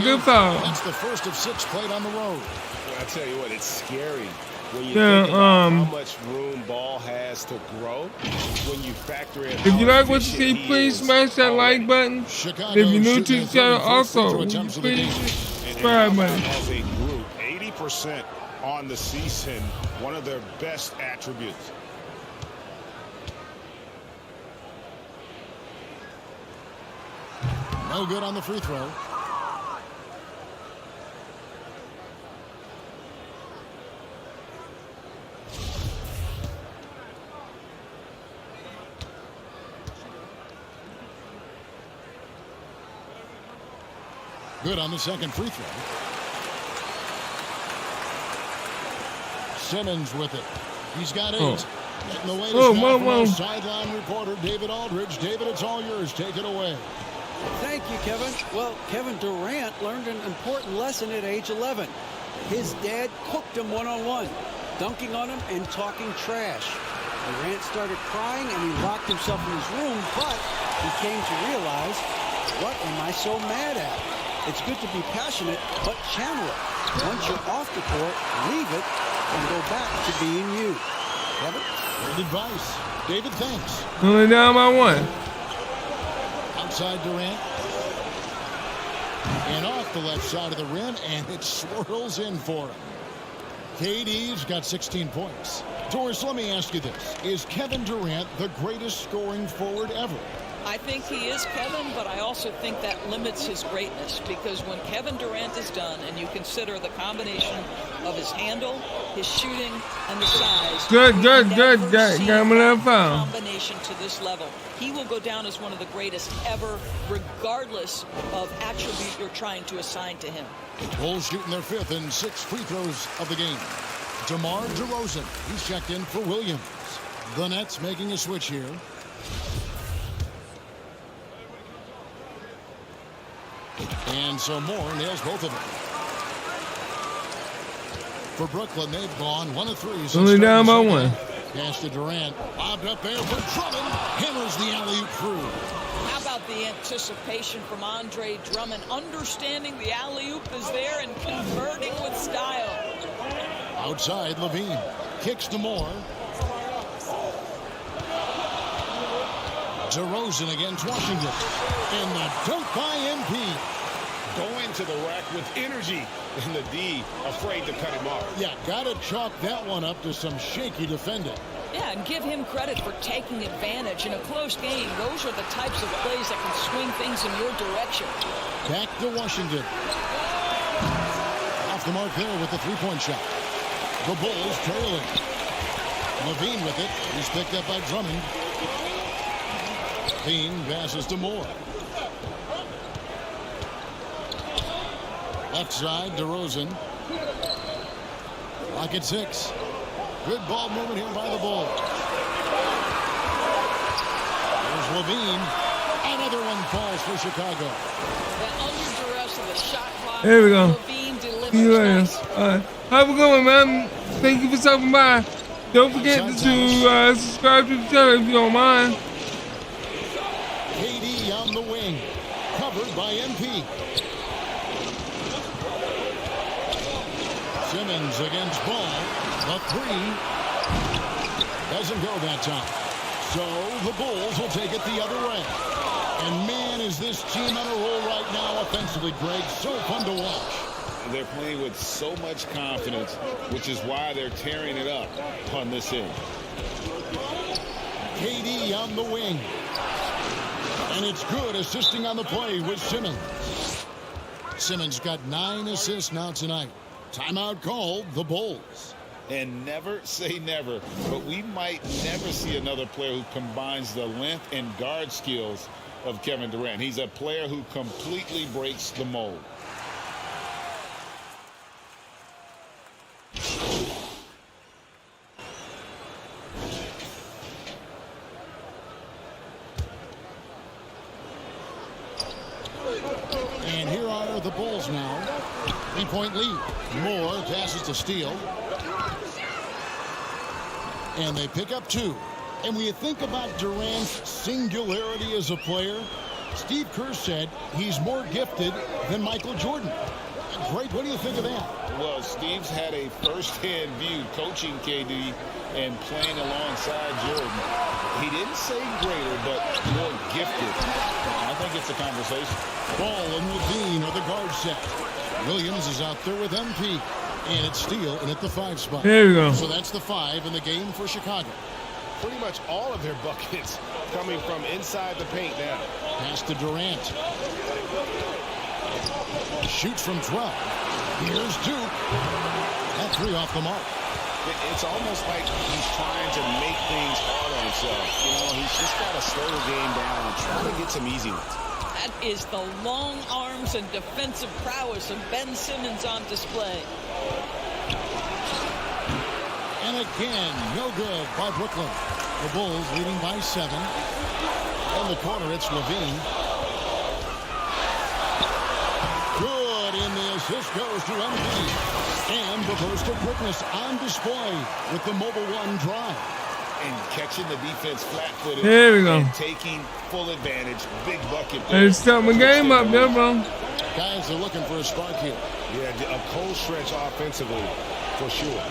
That's the first of 6 played on the road. Well, I tell you what, it's scary when you think about how much room ball has to grow. When you factor in if you like what you see, please smash that like button. Chicago, if you're new to the channel, also please subscribe button. As a group, 80% on the season, one of their best attributes. No good on the free throw. Good on the second free throw. Simmons with it. He's got 8. Getting the latest sideline reporter David Aldridge. David, it's all yours. Take it away. Thank you, Kevin. Well, Kevin Durant learned an important lesson at age 11. His dad cooked him one-on-one, dunking on him and talking trash. Durant started crying and he locked himself in his room, but he came to realize, what am I so mad at? It's good to be passionate, but channel it. Once you're off the court, leave it and go back to being you. Kevin? Great advice. David, thanks. Only down by 1. Outside Durant. And off the left side of the rim, and it swirls in for him. KD's got 16 points. Doris, let me ask you this. Is Kevin Durant the greatest scoring forward ever? I think he is, Kevin, but I also think that limits his greatness, because when Kevin Durant is done and you consider the combination of his handle, his shooting, and the size, good. Got me that foul. Combination to this level, he will go down as one of the greatest ever, regardless of attribute you're trying to assign to him. Bulls shooting their 5th and 6 free throws of the game. DeMar DeRozan, he's checked in for Williams. The Nets making a switch here. And so Moore nails both of them. For Brooklyn, they've gone 1 of 3. Only down by 1. Pass to Durant. Bobbed up there for Drummond. Hammers the alley-oop through. How about the anticipation from Andre Drummond, understanding the alley-oop is there and converting with style. Outside, Levine. Kicks to Moore. DeRozan against Washington. And the dunk by MP. Going to the rack with energy. And the D afraid to cut him off. Yeah, got to chalk that one up to some shaky defending. Yeah, and give him credit for taking advantage. In a close game, those are the types of plays that can swing things in your direction. Back to Washington. Off the mark there with the three-point shot. The Bulls trailing. Levine with it. He's picked up by Drummond. Levine passes to Moore. Left side, DeRozan. Lock at 6. Good ball movement here by the Bulls. There's Levine. Another one falls for Chicago. Under duress of the shot clock. There we go. Levine delivers. See you later. Have a good one, man. Thank you for stopping by. Don't forget to subscribe to the channel if you don't mind. KD on the wing. Covered by MP. Simmons against Ball. The three doesn't go that time. So the Bulls will take it the other way. And man, is this team on a roll right now offensively, Greg. So fun to watch. They're playing with so much confidence, which is why they're tearing it up on this end. KD on the wing. And it's good assisting on the play with Simmons. Simmons got 9 assists now tonight. Timeout called, the Bulls. And never say never, but we might never see another player who combines the length and guard skills of Kevin Durant. He's a player who completely breaks the mold. And here are the Bulls now. 3-point lead. Moore passes to Steele. And they pick up 2. And when you think about Durant's singularity as a player, Steve Kerr said he's more gifted than Michael Jordan. Greg, what do you think of that? Well, Steve's had a first-hand view coaching KD and playing alongside Jordan. He didn't say greater, but more gifted. I think it's a conversation. Ball and Levine are the guard set. Williams is out there with MP. And it's Steele in at the 5 spot. There we go. So that's the 5 in the game for Chicago. Pretty much all of their buckets coming from inside the paint now. Pass to Durant. Shoots from 12. Here's Duke. That 3 off the mark. It's almost like he's trying to make things hard on himself. You know, he's just got to slow the game down and try to get some easy ones. That is the long arms and defensive prowess of Ben Simmons on display. And again, no good by Brooklyn. The Bulls leading by 7. In the corner, it's Levine. Good, and the assist goes to MP. And the burst of quickness on display with the Mobile One drive. And catching the defense flat-footed. There we go. And taking full advantage. Big bucket. Hey, step my game up there, bro. Guys are looking for a spark here. Yeah, a cold stretch offensively, for sure.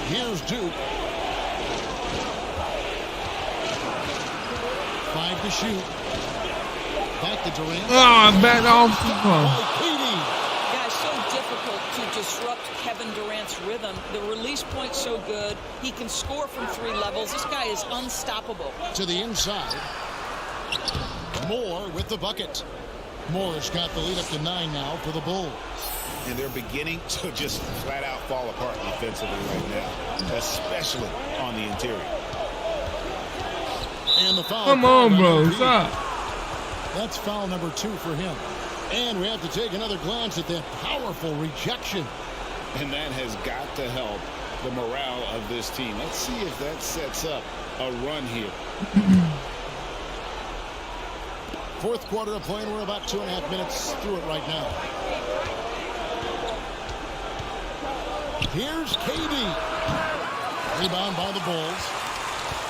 Here's Duke. 5 to shoot. Back to Durant. Oh, back off. Guys, so difficult to disrupt Kevin Durant's rhythm. The release point's so good. He can score from 3 levels. This guy is unstoppable. To the inside. Moore with the bucket. Moore's got the lead up to 9 now for the Bulls. And they're beginning to just flat out fall apart defensively right now, especially on the interior. And the foul. Come on, bro. Stop. That's foul number 2 for him. And we have to take another glance at that powerful rejection. And that has got to help the morale of this team. Let's see if that sets up a run here. Fourth quarter of play, and we're about 2.5 minutes through it right now. Here's KD. Rebound by the Bulls.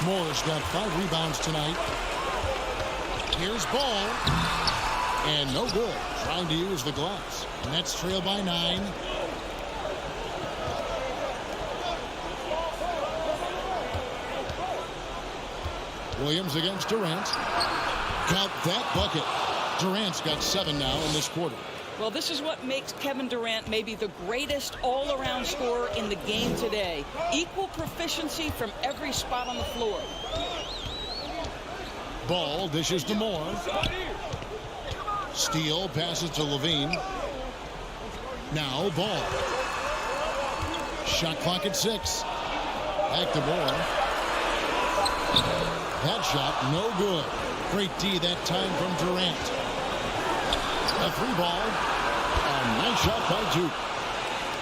Moore's got 5 rebounds tonight. Here's Ball. And no good. Trying to use the glass. Nets trail by 9. Williams against Durant. Got that bucket. Durant's got 7 now in this quarter. Well, this is what makes Kevin Durant maybe the greatest all-around scorer in the game today. Equal proficiency from every spot on the floor. Ball dishes to Moore. Steele passes to Levine. Now Ball. Shot clock at 6. Back to Moore. That shot no good. Great D that time from Durant. A 3-ball. A nice shot by Duke.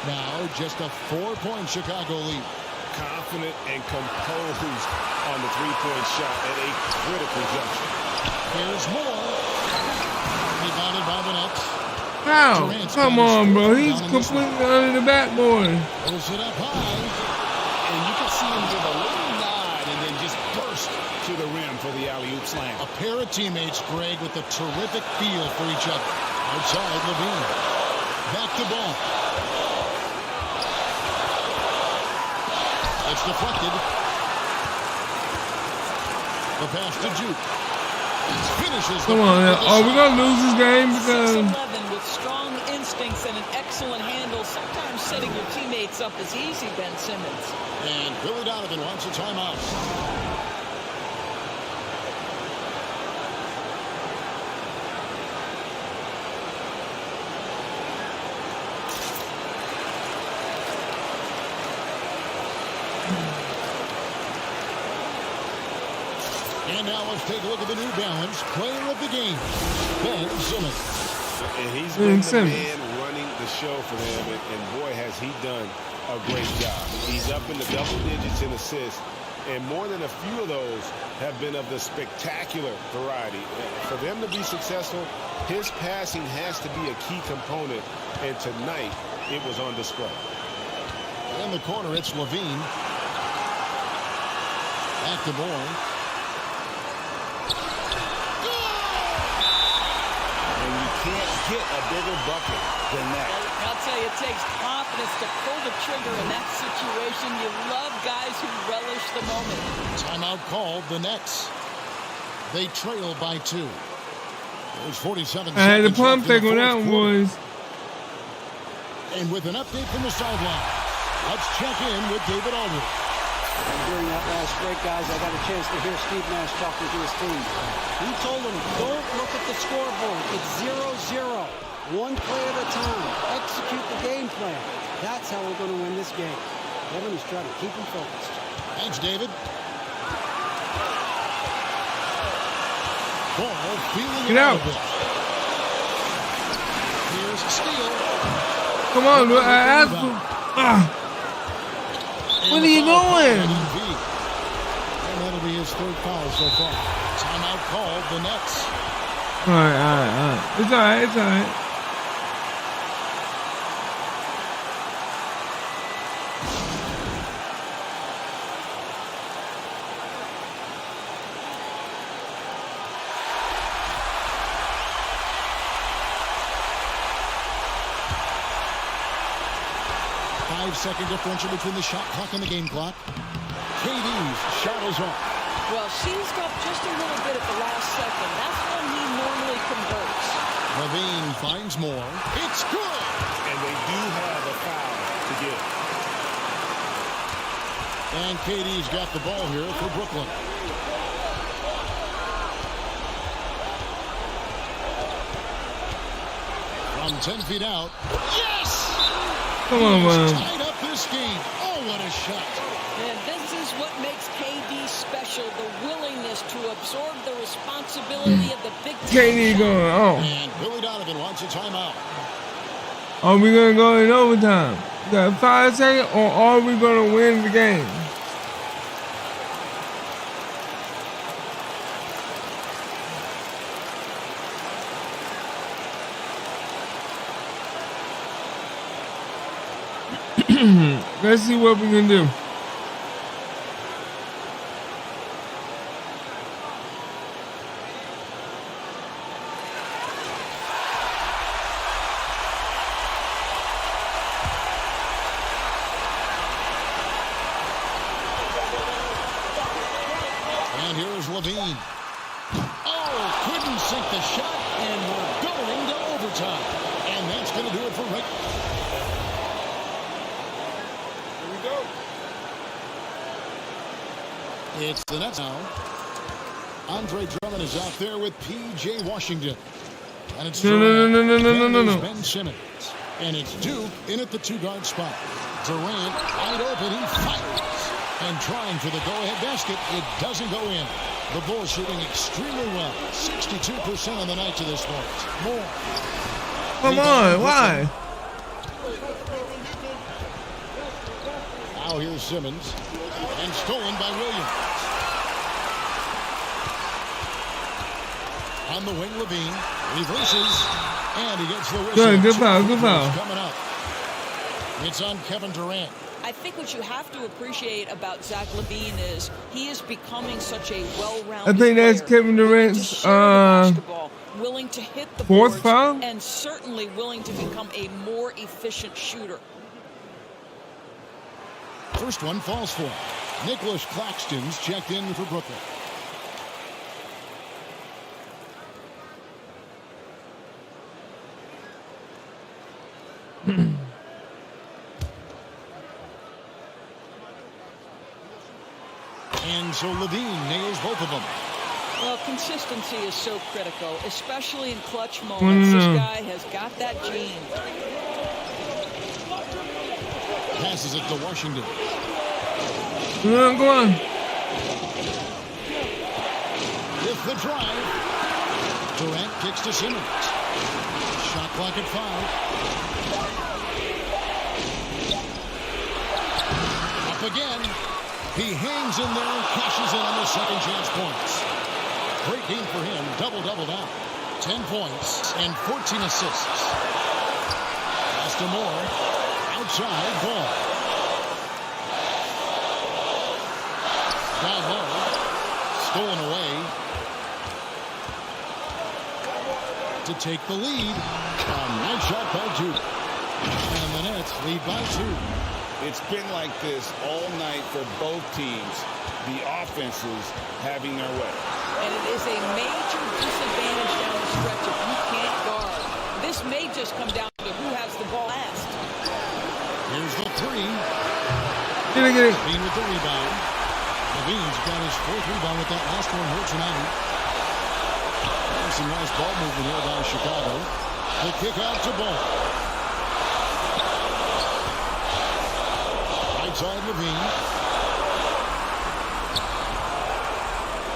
Now just a 4-point Chicago lead. Confident and composed on the 3-point shot at a critical juncture. Here's Moore. Rebounded by the Nets. How? Come on, bro. He's completely under the backboard. Pulls it up high. And you can see him give a little nod and then just burst to the rim for the alley-oop slam. A pair of teammates, Greg, with a terrific feel for each other. Outside, Levine. Back to ball. It's deflected. The pass to Juke. Finishes. Come on, now. Are we gonna lose this game? Because 6'11" with strong instincts and an excellent handle. Sometimes setting your teammates up is easy, Ben Simmons. And Billy Donovan wants a timeout. And now let's take a look at the New Balance player of the game, Ben Simmons. And he's been the man running the show for them, and boy, has he done a great job. He's up in the double digits in assists, and more than a few of those have been of the spectacular variety. For them to be successful, his passing has to be a key component, and tonight it was on display. In the corner, it's Levine. Back to Bourne. Can't get a bigger bucket than that. I'll tell you, it takes confidence to pull the trigger in that situation. You love guys who relish the moment. Timeout called. The Nets. They trail by 2. There's 47 seconds. I had the pump fake on that one, boys. And with an update from the sideline, let's check in with David Aldridge. And during that last break, guys, I got a chance to hear Steve Nash talking to his team. He told them, don't look at the scoreboard. It's 0-0. One play at a time. Execute the game plan. That's how we're going to win this game. Kevin is trying to keep them focused. Thanks, David. Ball feeling Get out. Here's a steal. Come on, I asked him. What are you doing? And that'll be his third foul so far. Timeout called. The Nets. All right. It's all right. 5-second differential between the shot clock and the game clock. KD's shot is off. Well, seized up just a little bit at the last second. That's when he normally converts. Levine finds more. It's good. And they do have a foul to give. And KD's got the ball here for Brooklyn. From 10 feet out. Yes! Come on, man. Tied up this game. Oh, what a shot. And this is what makes KD special, the willingness to absorb the responsibility of the big KD going on. And Billy Donovan wants a timeout. Are we going to go in overtime? We got 5 seconds, or are we going to win the game? Let's see what we can do. And here's Levine. Oh, couldn't sink the shot, and we're going to overtime. And that's going to do it for Rick. It's the Nets now. Andre Drummond is out there with P.J. Washington. And it's No. Ben Simmons. And it's Duke in at the 2-guard spot. Durant wide open. He fires. And trying for the go-ahead basket. It doesn't go in. The Bulls shooting extremely well. 62% on the night to this point. More. Come on, why? Now here's Simmons. And stolen by Williams. On the wing, Levine reverses, and he gets the whistle. Good foul. Coming up. It's on Kevin Durant. I think what you have to appreciate about Zach LaVine is he is becoming such a well-rounded I think that's player, Kevin Durant's basketball, willing to hit the fourth boards, foul, and certainly willing to become a more efficient shooter. First one falls for him. Nicholas Claxton's checked in for Brooklyn. And so LaVine nails both of them. Well, consistency is so critical, especially in clutch moments. This guy has got that gene. Passes it to Washington. Go on. With the drive, Durant kicks to Simmons. Shot clock at 5. Up again. He hangs in there and cashes in on the second chance points. Great game for him. Double-double now. 10 points and 14 assists. Pass to Moore. Outside ball. Down low. Stolen away. To take the lead. Nice shot by Duke. And the Nets lead by 2. It's been like this all night for both teams. The offenses having their way. And it is a major disadvantage down the stretch if you can't guard. This may just come down to who has the ball last. Here's the 3. Get it. LaVine with the rebound. LaVine's got his 4th rebound with that last one here tonight. There's some nice ball movement here by Chicago. The kick out to Ball. Outside LaVine.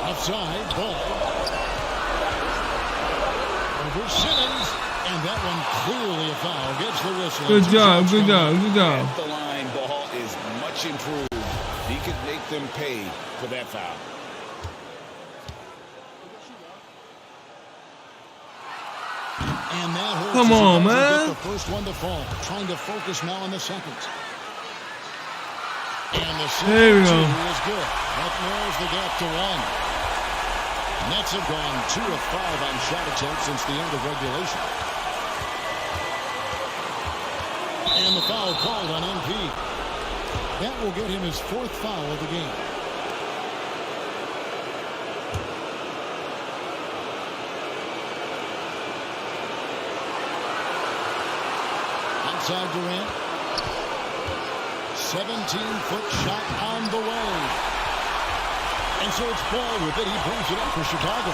Outside Ball. Over Simmons. And that one clearly a foul. Gets the whistle. Good job. At the line, Ball is much improved. He could make them pay for that foul. And that hurts. Come on, man. The first one to fall. Trying to focus now on the second. And the there we go. is good. That narrows the gap to 1. Nets have gone 2 of 5 on shot attempts since the end of regulation. And the foul called on MP. That will get him his 4th foul of the game. Outside Durant. 17-foot shot on the way. And so it's Ball with it. He brings it up for Chicago.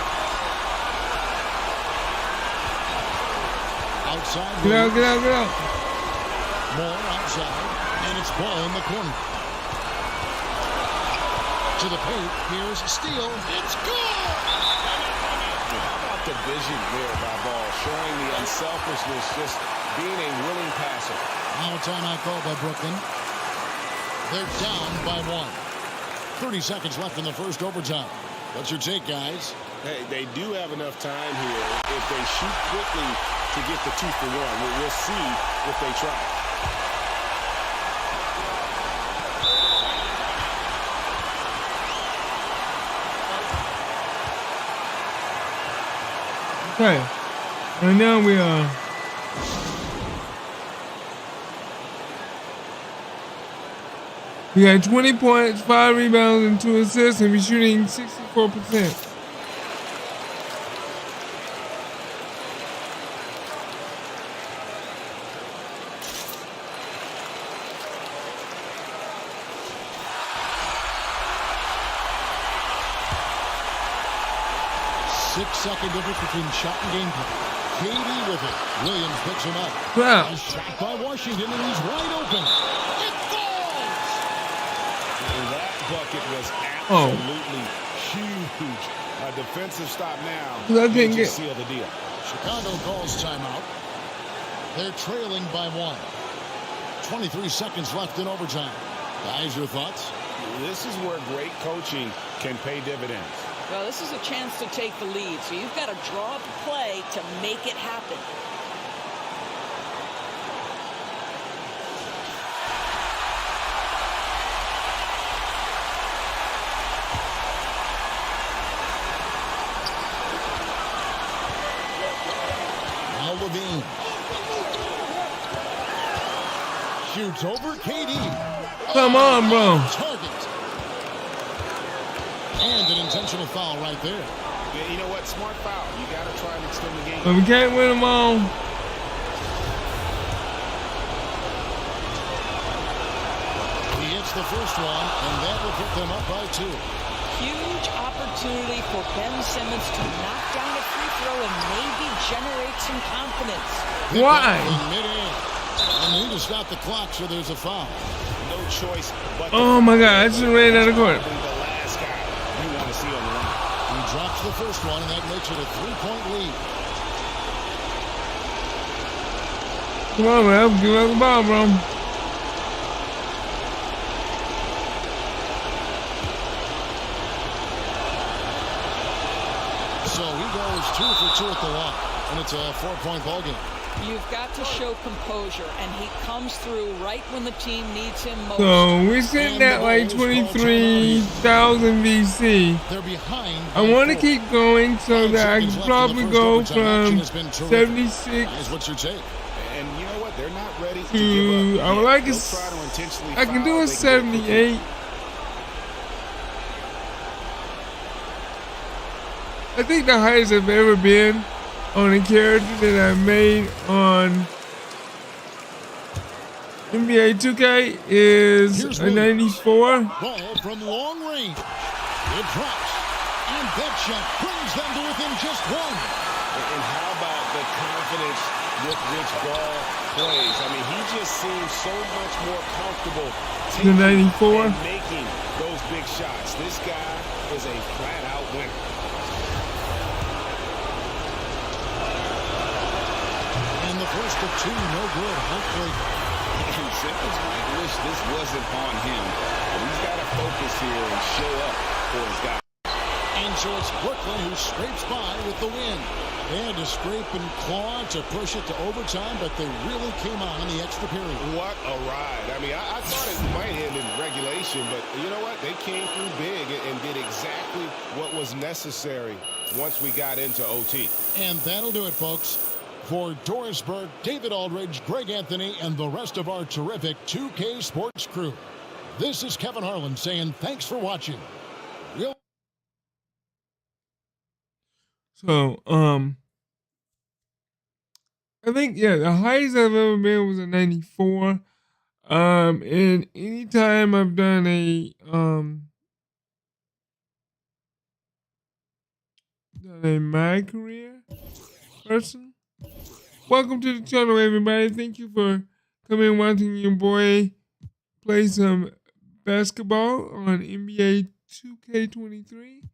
Outside. Get out. More outside. And it's Ball in the corner. To the paint. Here's Steele. It's good! How about the vision there by Ball, showing the unselfishness, just being a willing passer. Now a timeout called by Brooklyn. They're down by 1. 30 seconds left in the first overtime. What's your take, guys? Hey, they do have enough time here if they shoot quickly to get the 2 for 1. We'll see if they try. Okay. And now we are. We got 20 points, 5 rebounds, and 2 assists, and we're shooting 64%. Six-second difference between shot and game play. KD with it. Williams picks him up. Wow. A shot by Washington, and he's wide open. It falls! And that bucket was absolutely huge. A defensive stop now. That didn't get seal the deal. Chicago calls timeout. They're trailing by 1. 23 seconds left in overtime. Guys, your thoughts? This is where great coaching can pay dividends. Well, this is a chance to take the lead, so you've got to draw up a play to make it happen. shoots over KD. Come on, bro. Target. And an intentional foul right there. Yeah, you know what? Smart foul. You got to try and extend the game. But we can't win them all. He hits the first one, and that will put them up by 2. Huge opportunity for Ben Simmons to knock down a free throw and maybe generate some confidence. Why? In midair. And need to stop the clock, so there's a foul. No choice but Oh my God, I just ran out of court. the last guy you want to see on the line. He drops the first one, and that makes it a 3-point lead. Come on, man. Give us the ball, bro. So he goes 2 for 2 at the line, and it's a 4-point ball game. You've got to show composure, and he comes through right when the team needs him most. So we're sitting at like 23,000 VC. They're behind. I want to keep going so that I can probably go from 76 Is what you take. And you know what? They're not ready to to, give up. I would like They'll a, try to intentionally I can foul. do a They can go 78. I think the highest I've ever been on a character that I made on NBA 2K is a 94. Ball from long range. It drops. And that shot brings them to within just 1. And how about the confidence with which Ball plays? I mean, he just seems so much more comfortable The 94. and making those big shots. This guy is a flat-out winner. And the first of 2, no good. Hopefully. And Simmons might wish this wasn't on him. But he's got to focus here and show up for his guy. And so it's Brooklyn who scrapes by with the win. They had to scrape and claw to push it to overtime, but they really came on in the extra period. What a ride. I mean, I thought it might end in regulation, but you know what? They came through big and did exactly what was necessary once we got into OT. And that'll do it, folks. For Doris Burke, David Aldridge, Greg Anthony, and the rest of our terrific 2K Sports crew, this is Kevin Harlan saying thanks for watching. So, I think, yeah, the highest I've ever been was a 94. And anytime I've done a MyCareer person. Welcome to the channel, everybody. Thank you for coming and watching your boy play some basketball on NBA 2K23.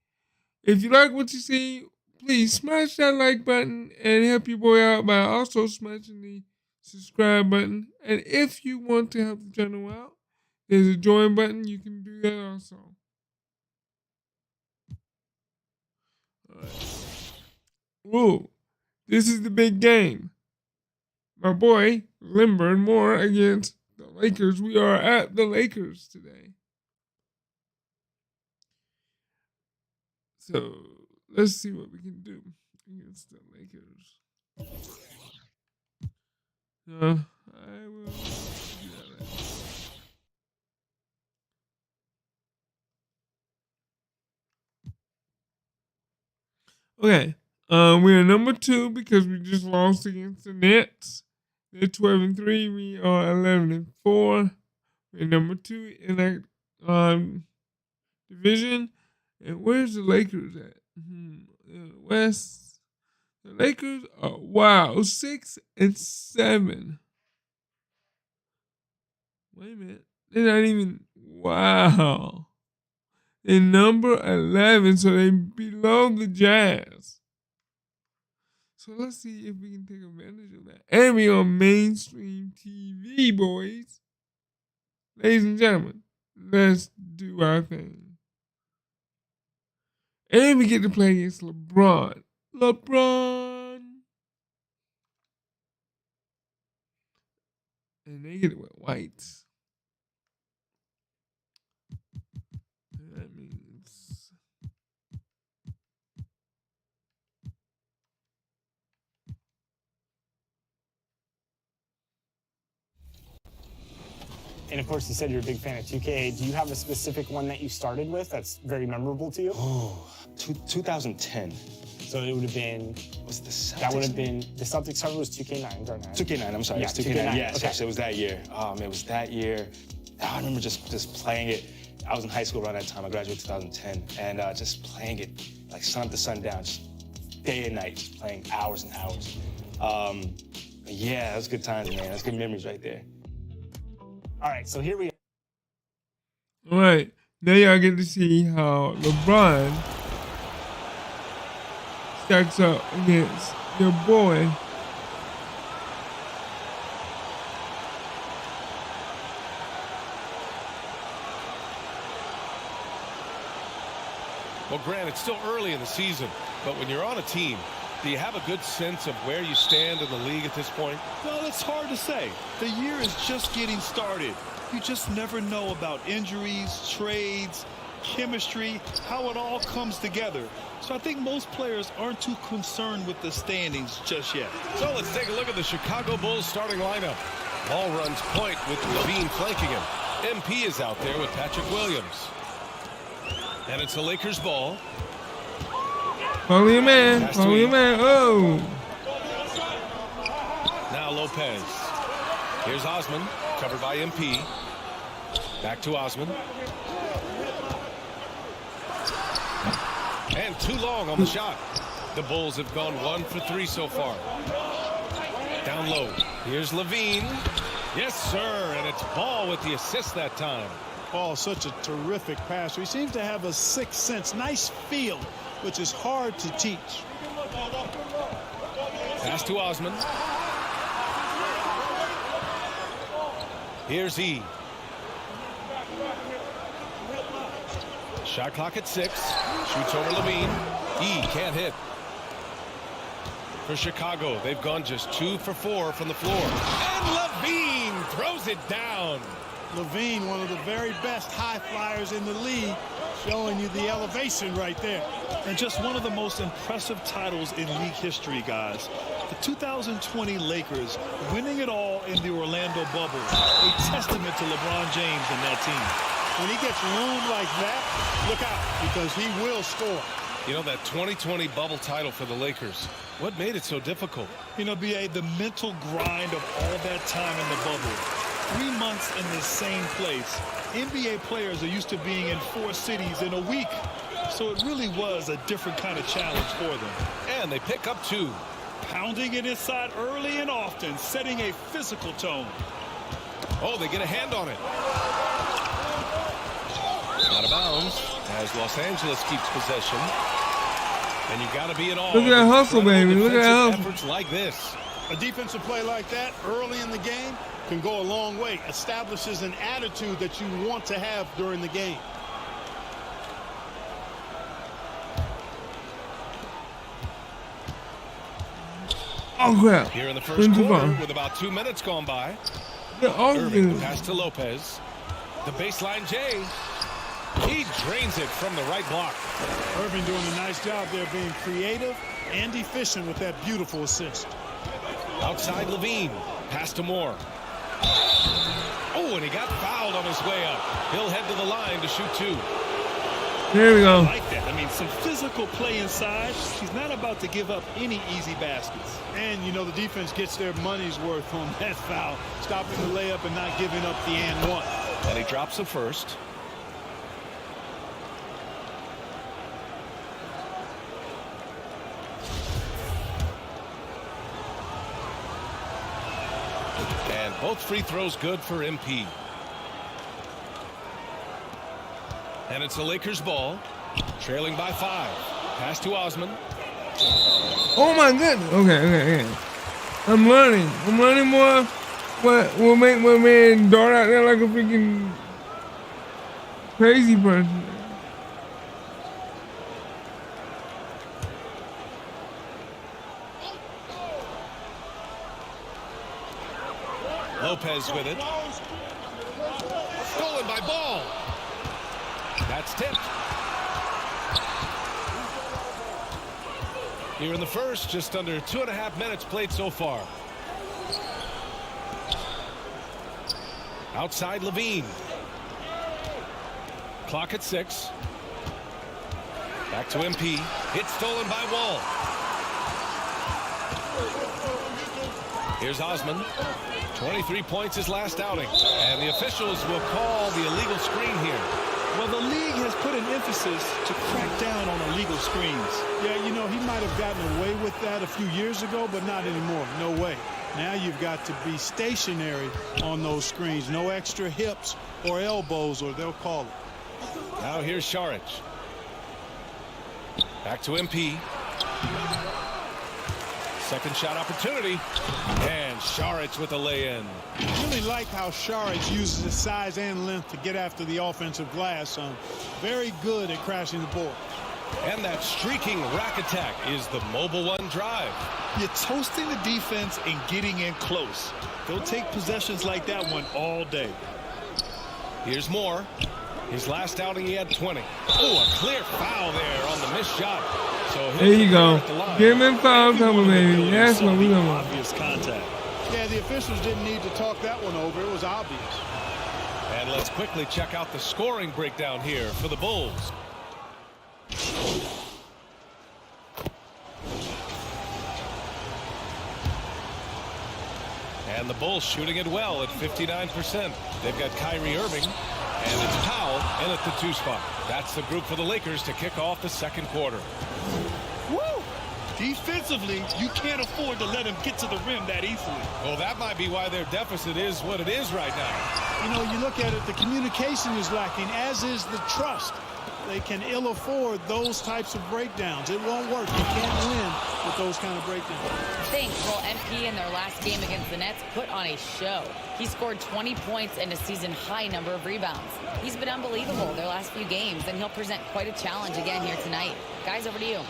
If you like what you see, please smash that like button and help your boy out by also smashing the subscribe button. And if you want to help the channel out, there's a join button. You can do that also. All right. Whoa, this is the big game. My boy, Lindberg, more against the Lakers. We are at the Lakers today. So let's see what we can do against the Lakers. I will do that. Okay. We are number 2 because we just lost against the Nets. They're 12-3. We are 11-4. We're number 2 in that division. And where's the Lakers at? West. The Lakers are 6-7. Wait a minute. They're not even They're number 11, so they're below the Jazz. So let's see if we can take advantage of that. And we on mainstream TV, boys. Ladies and gentlemen, let's do our thing. And we get to play against LeBron. And they get it with whites. That means And of course, you said you're a big fan of 2K. Do you have a specific one that you started with that's very memorable to you? Oh, 2010. So it would have been. Was the Celtics? That would have been the Celtics cover was 2K9, or 9? 2K9. I'm sorry. Yeah, It's 2K9. Yes, okay. yes, it was that year. It was that year. I remember just playing it. I was in high school around that time. I graduated 2010, and just playing it like sun up to sundown, just day and night, just playing hours and hours. Yeah, that was good times, man. That's good memories right there. All right, so here we All right, now y'all get to see how LeBron stacks up against your boy. Well, Grant, it's still early in the season, but when you're on a team, do you have a good sense of where you stand in the league at this point? Well, it's hard to say. The year is just getting started. You just never know about injuries, trades, chemistry, how it all comes together. So I think most players aren't too concerned with the standings just yet. So let's take a look at the Chicago Bulls starting lineup. Ball runs point with Levine flanking him. MP is out there with Patrick Williams. And it's the Lakers ball. Follow your man. Follow your man. Oh. Now Lopez. Here's Osman, covered by MP. Back to Osman. And too long on the shot. The Bulls have gone 1 for 3 so far. Down low. Here's Levine. Yes, sir. And it's Ball with the assist that time. Ball, such a terrific passer. He seems to have a sixth sense, nice feel, which is hard to teach. Pass to Osman. Here's E. Shot clock at 6. Shoots over Levine. E can't hit. For Chicago, they've gone just 2 for 4 from the floor. And Levine throws it down. Levine, one of the very best high flyers in the league, showing you the elevation right there. And just one of the most impressive titles in league history, guys. The 2020 Lakers winning it all in the Orlando bubble. A testament to LeBron James and that team. When he gets room like that, look out, because he will score. You know, that 2020 bubble title for the Lakers, what made it so difficult? You know, B.A., the mental grind of all that time in the bubble. 3 months in the same place. NBA players are used to being in 4 cities in a week. So it really was a different kind of challenge for them. And they pick up 2. Pounding it inside early and often, setting a physical tone. Oh, they get a hand on it. Out of bounds as Los Angeles keeps possession. And you got to be in awe. Look at that hustle, baby. Look at that hustle. Efforts like this. A defensive play like that early in the game can go a long way. Establishes an attitude that you want to have during the game. Oh, crap. Here in the first quarter with about 2 minutes gone by. Irving pass to Lopez. The baseline J. He drains it from the right block. Irving doing a nice job there, being creative and efficient with that beautiful assist. Outside Levine. Pass to Moore. Oh, and he got fouled on his way up. He'll head to the line to shoot 2. There we go. I like that. I mean, some physical play inside. He's not about to give up any easy baskets. And, you know, the defense gets their money's worth on that foul. Stopping the layup and not giving up the and one. And he drops the first. And both free throws good for MP. And it's the Lakers ball, trailing by 5. Pass to Osman. Oh my goodness. Okay. I'm learning more. What will make my man dart out there like a freaking crazy person. Lopez with it. Stolen by Ball. That's tipped. Here in the first, just under 2.5 minutes played so far. Outside Levine. Clock at 6. Back to MP. It's stolen by Wall. Here's Osman. 23 points his last outing. And the officials will call the illegal screen here. Well, the league has put an emphasis to crack down on illegal screens. Yeah, you know, he might have gotten away with that a few years ago, but not anymore. No way. Now you've got to be stationary on those screens. No extra hips or elbows, or they'll call it. Now here's Šarić. Back to MP. Second shot opportunity. And Šarić with a lay-in. I really like how Šarić uses his size and length to get after the offensive glass. Very good at crashing the board. And that streaking rack attack is the Mobile One drive. You're toasting the defense and getting in close. They'll take possessions like that one all day. Here's Moore. His last outing, he had 20. Oh, a clear foul there on the missed shot. So there you go. Give him foul trouble, baby. That's what we want. Obvious contact. Yeah, the officials didn't need to talk that one over. It was obvious. And let's quickly check out the scoring breakdown here for the Bulls. And the Bulls shooting it well at 59%. They've got Kyrie Irving, and it's Powell in at the 2 spot. That's the group for the Lakers to kick off the second quarter. Woo! Defensively, you can't afford to let him get to the rim that easily. Well, that might be why their deficit is what it is right now. You know, you look at it, the communication is lacking, as is the trust. They can ill afford those types of breakdowns. It won't work. You can't win with those kind of breakdowns. Thanks. Well, MP in their last game against the Nets put on a show. He scored 20 points and a season-high number of rebounds. He's been unbelievable their last few games, and he'll present quite a challenge again here tonight. Guys, over to you.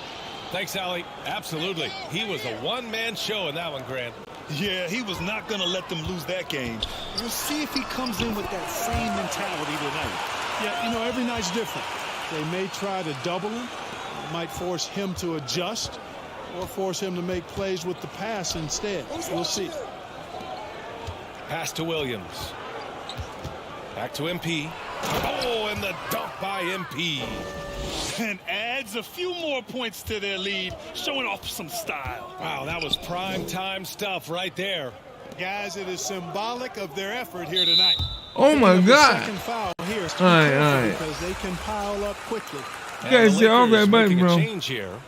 Thanks, Allie. Absolutely. He was a one-man show in that one, Grant. Yeah, he was not going to let them lose that game. We'll see if he comes in with that same mentality tonight. Yeah, you know, every night's different. They may try to double him. It might force him to adjust or force him to make plays with the pass instead. We'll see. Pass to Williams. Back to MP. Oh, and the dunk by MP. And adds a few more points to their lead, showing off some style. Wow, that was prime time stuff right there. Guys, it is symbolic of their effort here tonight. Oh my God! Second foul here. All right. Because they can pile up quickly. You guys see all that button, bro. Change here.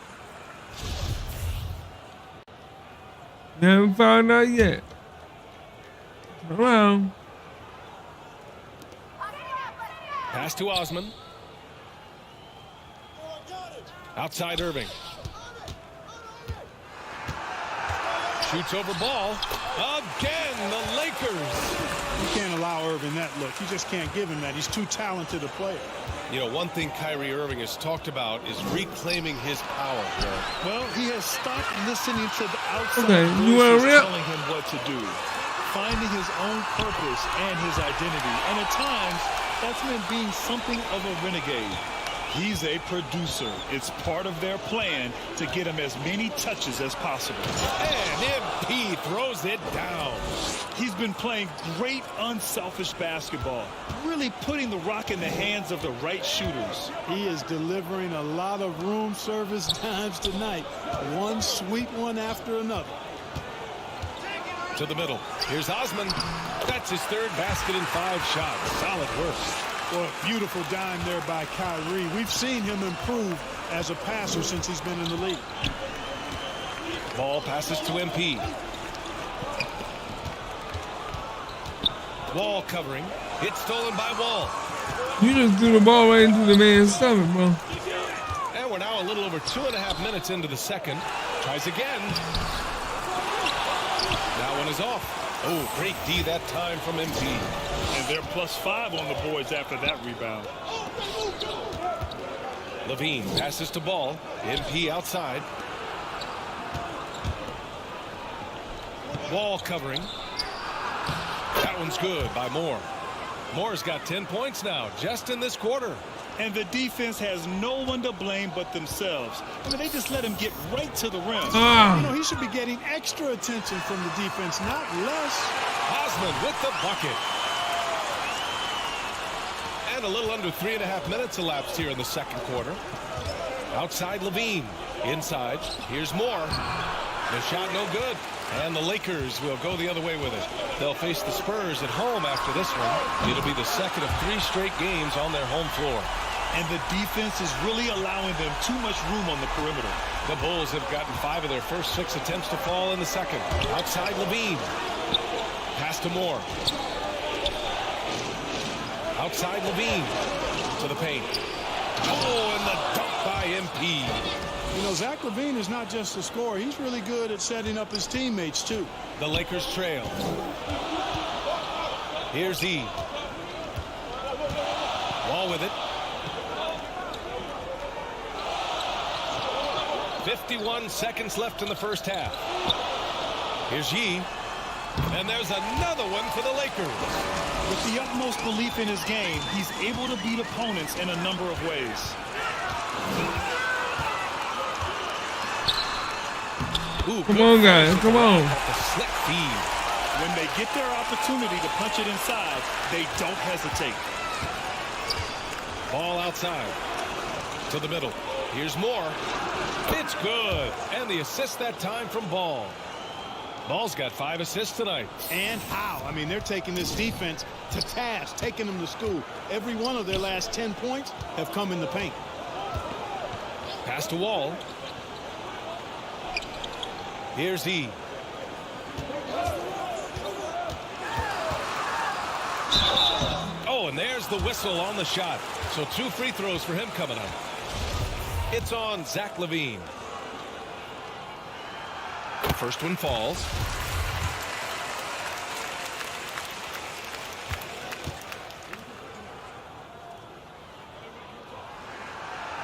You haven't found out yet. Around. Pass to Osman. Outside Irving. Shoots over ball. Again, the Lakers. You can't allow Irving that look. You just can't give him that. He's too talented a player. You know, one thing Kyrie Irving has talked about is reclaiming his power. Well, he has stopped listening to the outside voices telling him what to do. Finding his own purpose and his identity. And at times, that's meant being something of a renegade. He's a producer. It's part of their plan to get him as many touches as possible. And MP throws it down. He's been playing great unselfish basketball, really putting the rock in the hands of the right shooters. He is delivering a lot of room service dimes tonight. One sweet one after another. To the middle. Here's Osman. That's his third basket in 5 shots. Solid work. Well, beautiful dime there by Kyrie. We've seen him improve as a passer since he's been in the league. Ball passes to MP. Wall covering. It's stolen by Wall. You just threw the ball right into the man's stomach, bro. And we're now a little over 2.5 minutes into the second. Tries again. That one is off. Oh, great D that time from MP. And they're +5 on the boards after that rebound. Levine passes to Ball. MP outside. Wall covering. That one's good by Moore. Moore's got 10 points now, just in this quarter. And the defense has no one to blame but themselves. I mean, they just let him get right to the rim. You know, he should be getting extra attention from the defense, not less. Osman with the bucket. And a little under 3.5 minutes elapsed here in the second quarter. Outside Levine. Inside. Here's Moore. The shot no good. And the Lakers will go the other way with it. They'll face the Spurs at home after this one. It'll be the second of 3 straight games on their home floor. And the defense is really allowing them too much room on the perimeter. The Bulls have gotten 5 of their first 6 attempts to fall in the second. Outside Levine. Pass to Moore. Outside Levine. To the paint. Oh, and the dunk by MP. You know, Zach LaVine is not just a scorer. He's really good at setting up his teammates, too. The Lakers trail. Here's E. Wall with it. 51 seconds left in the first half. Here's Yee. And there's another one for the Lakers. With the utmost belief in his game, he's able to beat opponents in a number of ways. Ooh, come on, guys. Come on. The slick feed. When they get their opportunity to punch it inside, they don't hesitate. Ball outside. To the middle. Here's Moore. It's good. And the assist that time from Ball. Ball's got 5 assists tonight. And how? I mean, they're taking this defense to task, taking them to school. Every one of their last 10 points have come in the paint. Pass to Wall. Here's E. Oh, and there's the whistle on the shot. So 2 free throws for him coming up. It's on Zach LaVine. First one falls.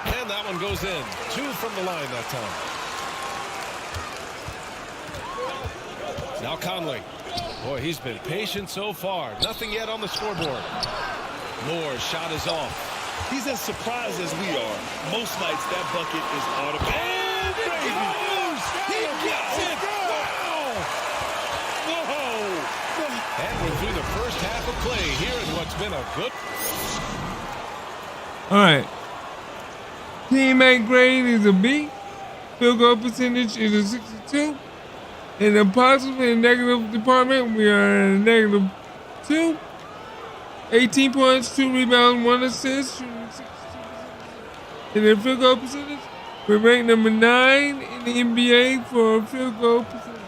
And that one goes in. 2 from the line that time. Now Conley. Boy, he's been patient so far. Nothing yet on the scoreboard. Moore's shot is off. He's as surprised as we are. Most nights that bucket is automatic. Oh, baby. He gets it. Wow. Whoa. And we're through the first half of play here in what's been a good. All right. Teammate grade is a B. Field goal percentage is a 62. In the positive and negative department, we are at a -2. 18 points, 2 rebounds, 1 assist. In the field goal percentage, we're ranked number 9 in the NBA for field goal percentage.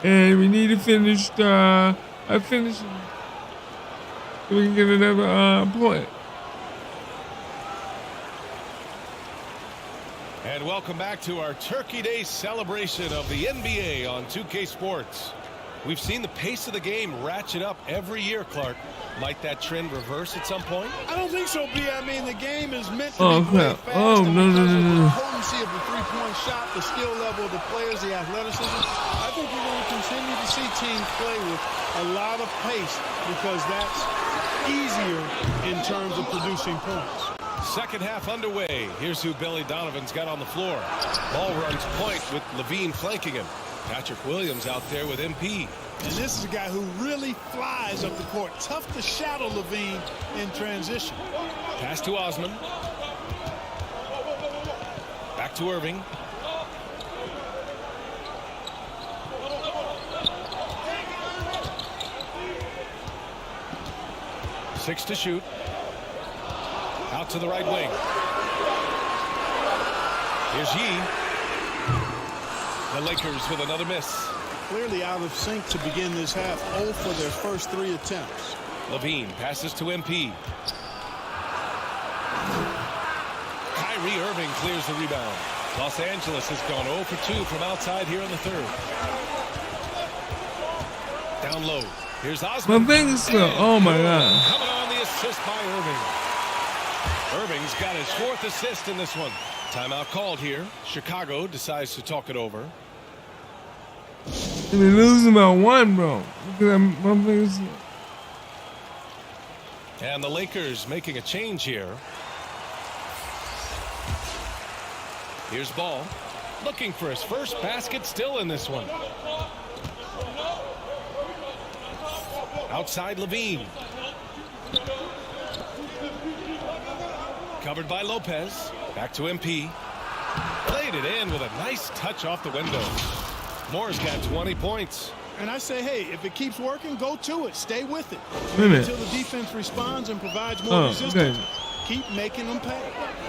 And we need to finish finishing so we can get another point. And welcome back to our Turkey Day celebration of the NBA on 2K Sports. We've seen the pace of the game ratchet up every year, Clark. Might that trend reverse at some point? I don't think so, B. I mean, the game is meant to Oh, be played crap. fast. Oh, and no. The potency of the three-point shot, the skill level of the players, the athleticism. I think you're going to continue to see teams play with a lot of pace because that's easier in terms of producing points. Second half underway. Here's who Billy Donovan's got on the floor. Ball runs point with Levine flanking him. Patrick Williams out there with MP. And this is a guy who really flies up the court. Tough to shadow Levine in transition. Pass to Osman. Back to Irving. Six to shoot. Out to the right wing. Here's Yee. The Lakers with another miss. Clearly out of sync to begin this half. 0 for their first 3 attempts. Levine passes to MP. Kyrie Irving clears the rebound. Los Angeles has gone 0 for 2 from outside here in the third. Down low. Here's Osman. My thing is slow. Oh, my God. Coming on the assist by Irving. Irving's got his 4th assist in this one. Timeout called here. Chicago decides to talk it over. We're losing by 1, bro. Look at my thing is slow. And the Lakers making a change here. Here's Ball. Looking for his first basket still in this one. Outside Levine. Covered by Lopez. Back to MP. Played it in with a nice touch off the window. Moore's got 20 points. And I say, hey, if it keeps working, go to it. Stay with it. Until the defense responds and provides more resistance. Okay. Keep making them pay.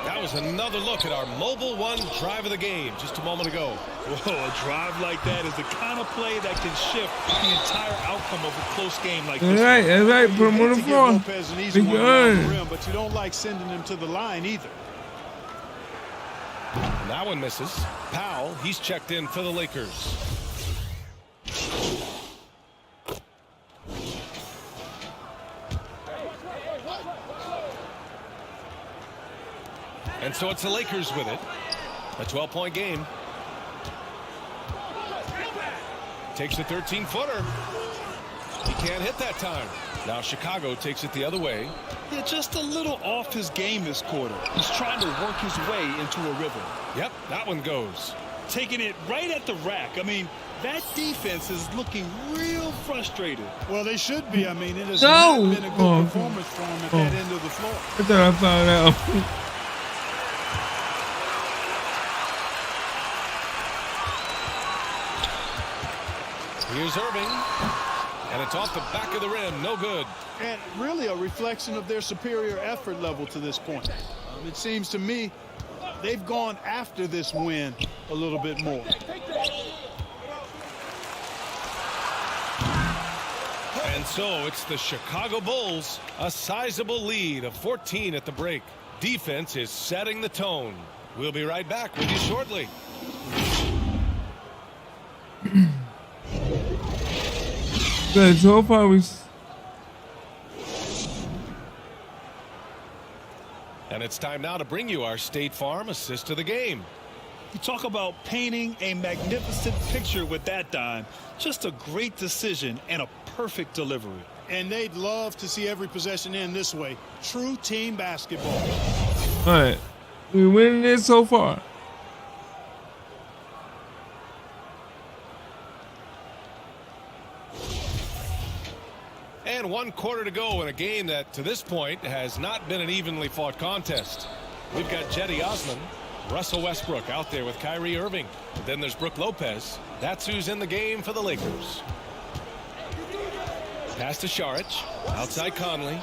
That was another look at our Mobile One drive of the game just a moment ago. Whoa, a drive like that is the kind of play that can shift the entire outcome of a close game like this. That's right. Put him on the floor. Lopez an easy one around the rim, but you don't like sending him to the line either. That one misses. Powell, he's checked in for the Lakers. And so it's the Lakers with it. A 12-point game. Takes a 13-footer. He can't hit that time. Now Chicago takes it the other way. Yeah, just a little off his game this quarter. He's trying to work his way into a rhythm. Yep, that one goes. Taking it right at the rack. I mean, that defense is looking real frustrated. Well, they should be. I mean, it has not been a good performance for him at that end of the floor. I thought I found out. Here's Irving, and it's off the back of the rim. No good. And really a reflection of their superior effort level to this point. It seems to me they've gone after this win a little bit more. And so it's the Chicago Bulls, a sizable lead of 14 at the break. Defense is setting the tone. We'll be right back with you shortly. Good, so far And it's time now to bring you our State Farm assist of the game. You talk about painting a magnificent picture with that dime. Just a great decision and a perfect delivery. And they'd love to see every possession end this way. True team basketball. All right. We're winning this so far. And 1 quarter to go in a game that, to this point, has not been an evenly fought contest. We've got Cedi Osman, Russell Westbrook out there with Kyrie Irving. And then there's Brook Lopez. That's who's in the game for the Lakers. Pass to Saric. Outside Conley.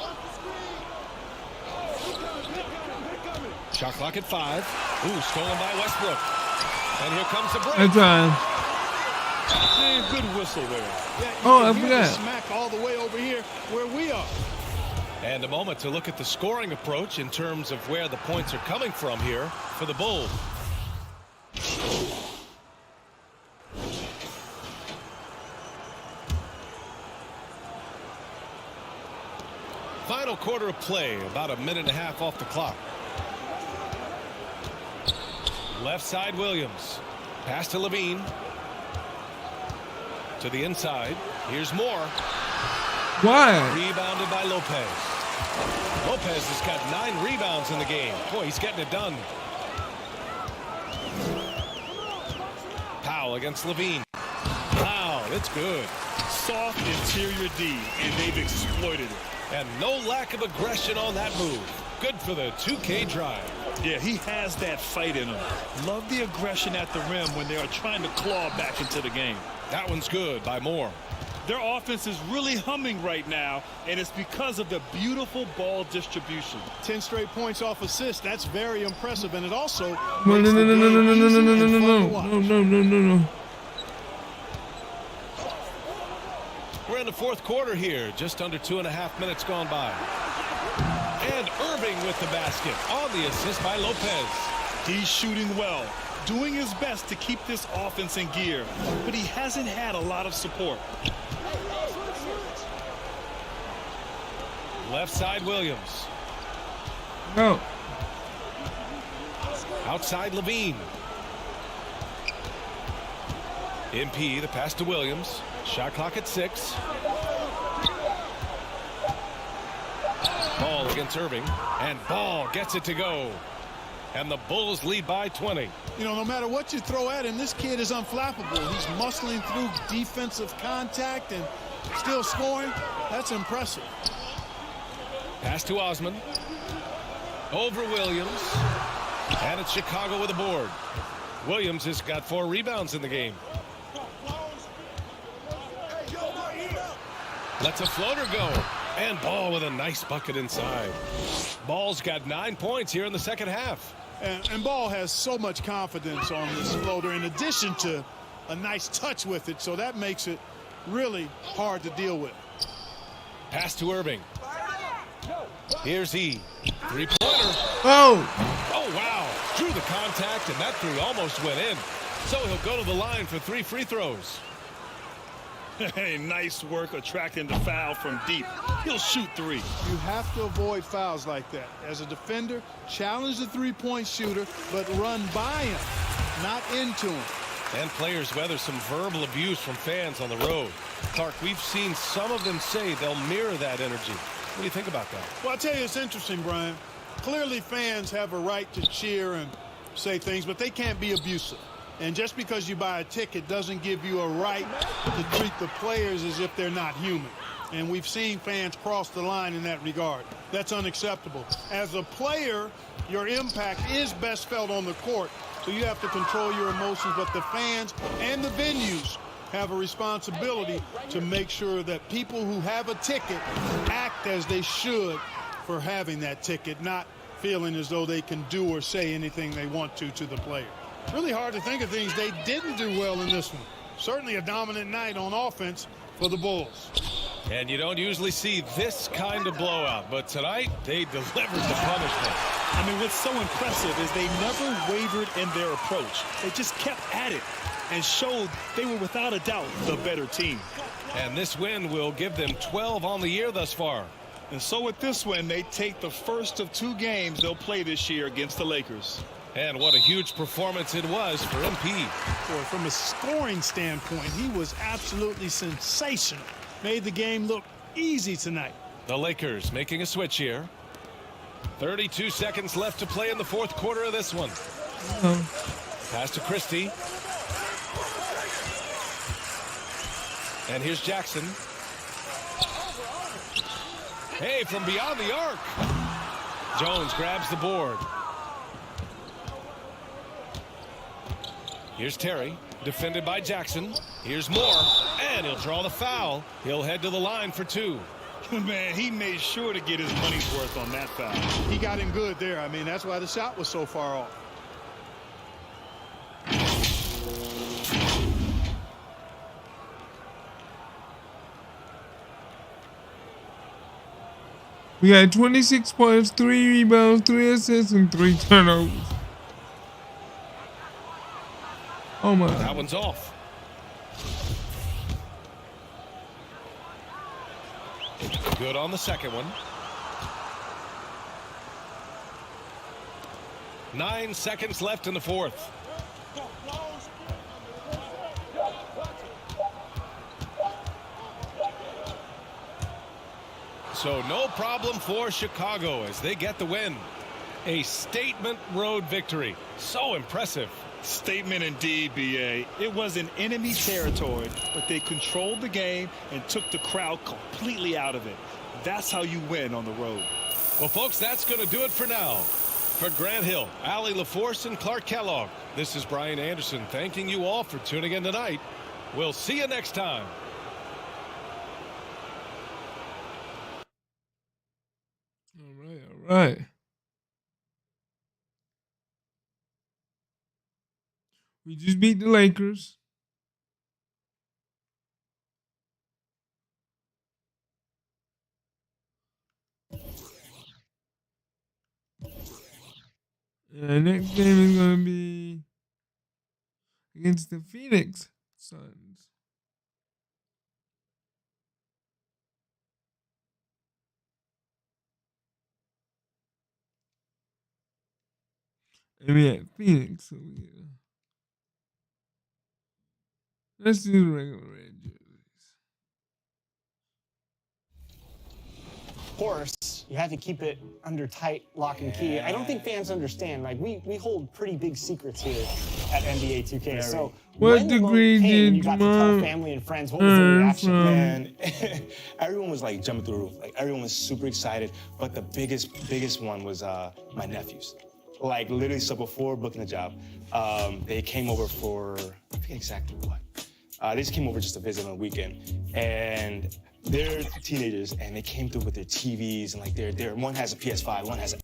Shot clock at 5. Ooh, stolen by Westbrook. And here comes the break. That's right. Man, good whistle there. Yeah, I forgot. Smack all the way over here where we are. And a moment to look at the scoring approach in terms of where the points are coming from here for the Bulls. Final quarter of play, about a minute and a half off the clock. Left side Williams. Pass to Levine. To the inside. Here's Moore. Why? Rebounded by Lopez. Lopez has got 9 rebounds in the game. Boy, he's getting it done. Powell against Levine. Wow, that's good. Soft interior D, and they've exploited it. And no lack of aggression on that move. Good for the 2K drive. Yeah, he has that fight in him. Love the aggression at the rim when they are trying to claw back into the game. That one's good by Moore. Their offense is really humming right now, and it's because of the beautiful ball distribution. 10 straight points off assists. That's very impressive, and it also No. We're in the 4th quarter here. Just under 2.5 minutes gone by. And Irving with the basket on the assist by Lopez. He's shooting well, doing his best to keep this offense in gear, but he hasn't had a lot of support. Left side Williams. No. Outside Levine. MP, the pass to Williams. Shot clock at 6. Ball against Irving, and Ball gets it to go. And the Bulls lead by 20. You know, no matter what you throw at him, this kid is unflappable. He's muscling through defensive contact and still scoring. That's impressive. Pass to Osman. Over Williams. And it's Chicago with a board. Williams has got 4 rebounds in the game. Lets a floater go. And Ball with a nice bucket inside. Ball's got 9 points here in the second half. And Ball has so much confidence on this floater in addition to a nice touch with it. So that makes it really hard to deal with. Pass to Irving. Here's E. 3-pointer. Oh! Oh, wow. Drew the contact, and that 3 almost went in. So he'll go to the line for 3 free throws. Hey, nice work attracting the foul from deep. He'll shoot 3. You have to avoid fouls like that. As a defender, challenge the three-point shooter, but run by him, not into him. And players weather some verbal abuse from fans on the road. Clark, we've seen some of them say they'll mirror that energy. What do you think about that? Well, I'll tell you, it's interesting, Brian. Clearly, fans have a right to cheer and say things, but they can't be abusive. And just because you buy a ticket doesn't give you a right to treat the players as if they're not human. And we've seen fans cross the line in that regard. That's unacceptable. As a player, your impact is best felt on the court, so you have to control your emotions. But the fans and the venues have a responsibility to make sure that people who have a ticket act as they should for having that ticket, not feeling as though they can do or say anything they want to the player. Really hard to think of things they didn't do well in this one. Certainly a dominant night on offense for the Bulls. And you don't usually see this kind of blowout, but tonight they delivered the punishment. I mean, what's so impressive is they never wavered in their approach. They just kept at it and showed they were without a doubt the better team. And this win will give them 12 on the year thus far. And so with this win, they take the first of 2 games they'll play this year against the Lakers. And what a huge performance it was for MP. Boy, from a scoring standpoint, he was absolutely sensational. Made the game look easy tonight. The Lakers making a switch here. 32 seconds left to play in the 4th quarter of this one. Pass to Christie. And here's Jackson. Hey, from beyond the arc. Jones grabs the board. Here's Terry, defended by Jackson. Here's Moore, and he'll draw the foul. He'll head to the line for 2. Man, he made sure to get his money's worth on that foul. He got him good there. I mean, that's why the shot was so far off. We got 26 points, 3 rebounds, 3 assists, and 3 turnovers. Oh my. That one's off. Good on the second one. 9 seconds left in the 4th. So no problem for Chicago as they get the win. A statement road victory. So impressive. Statement indeed, B.A. It was in enemy territory, but they controlled the game and took the crowd completely out of it. That's how you win on the road. Well, folks, that's going to do it for now. For Grant Hill, Allie LaForce, and Clark Kellogg, this is Brian Anderson thanking you all for tuning in tonight. We'll see you next time. All right. We just beat the Lakers. Next game is going to be against the Phoenix Suns. And we had Phoenix, so yeah. Let's do the regular red jerseys. Of course, you have to keep it under tight lock and key. I don't think fans understand. Like we hold pretty big secrets here. at NBA 2K. So, what degree did you got to tell family and friends? What was their reaction? Man, everyone was like jumping through the roof. Like everyone was super excited. But the biggest one was my nephews. Like literally, so before booking the job, they came over for, I forget exactly what. They just came over just to visit on the weekend, and they're teenagers, and they came through with their TVs, and like they're one has a PS5, one has a.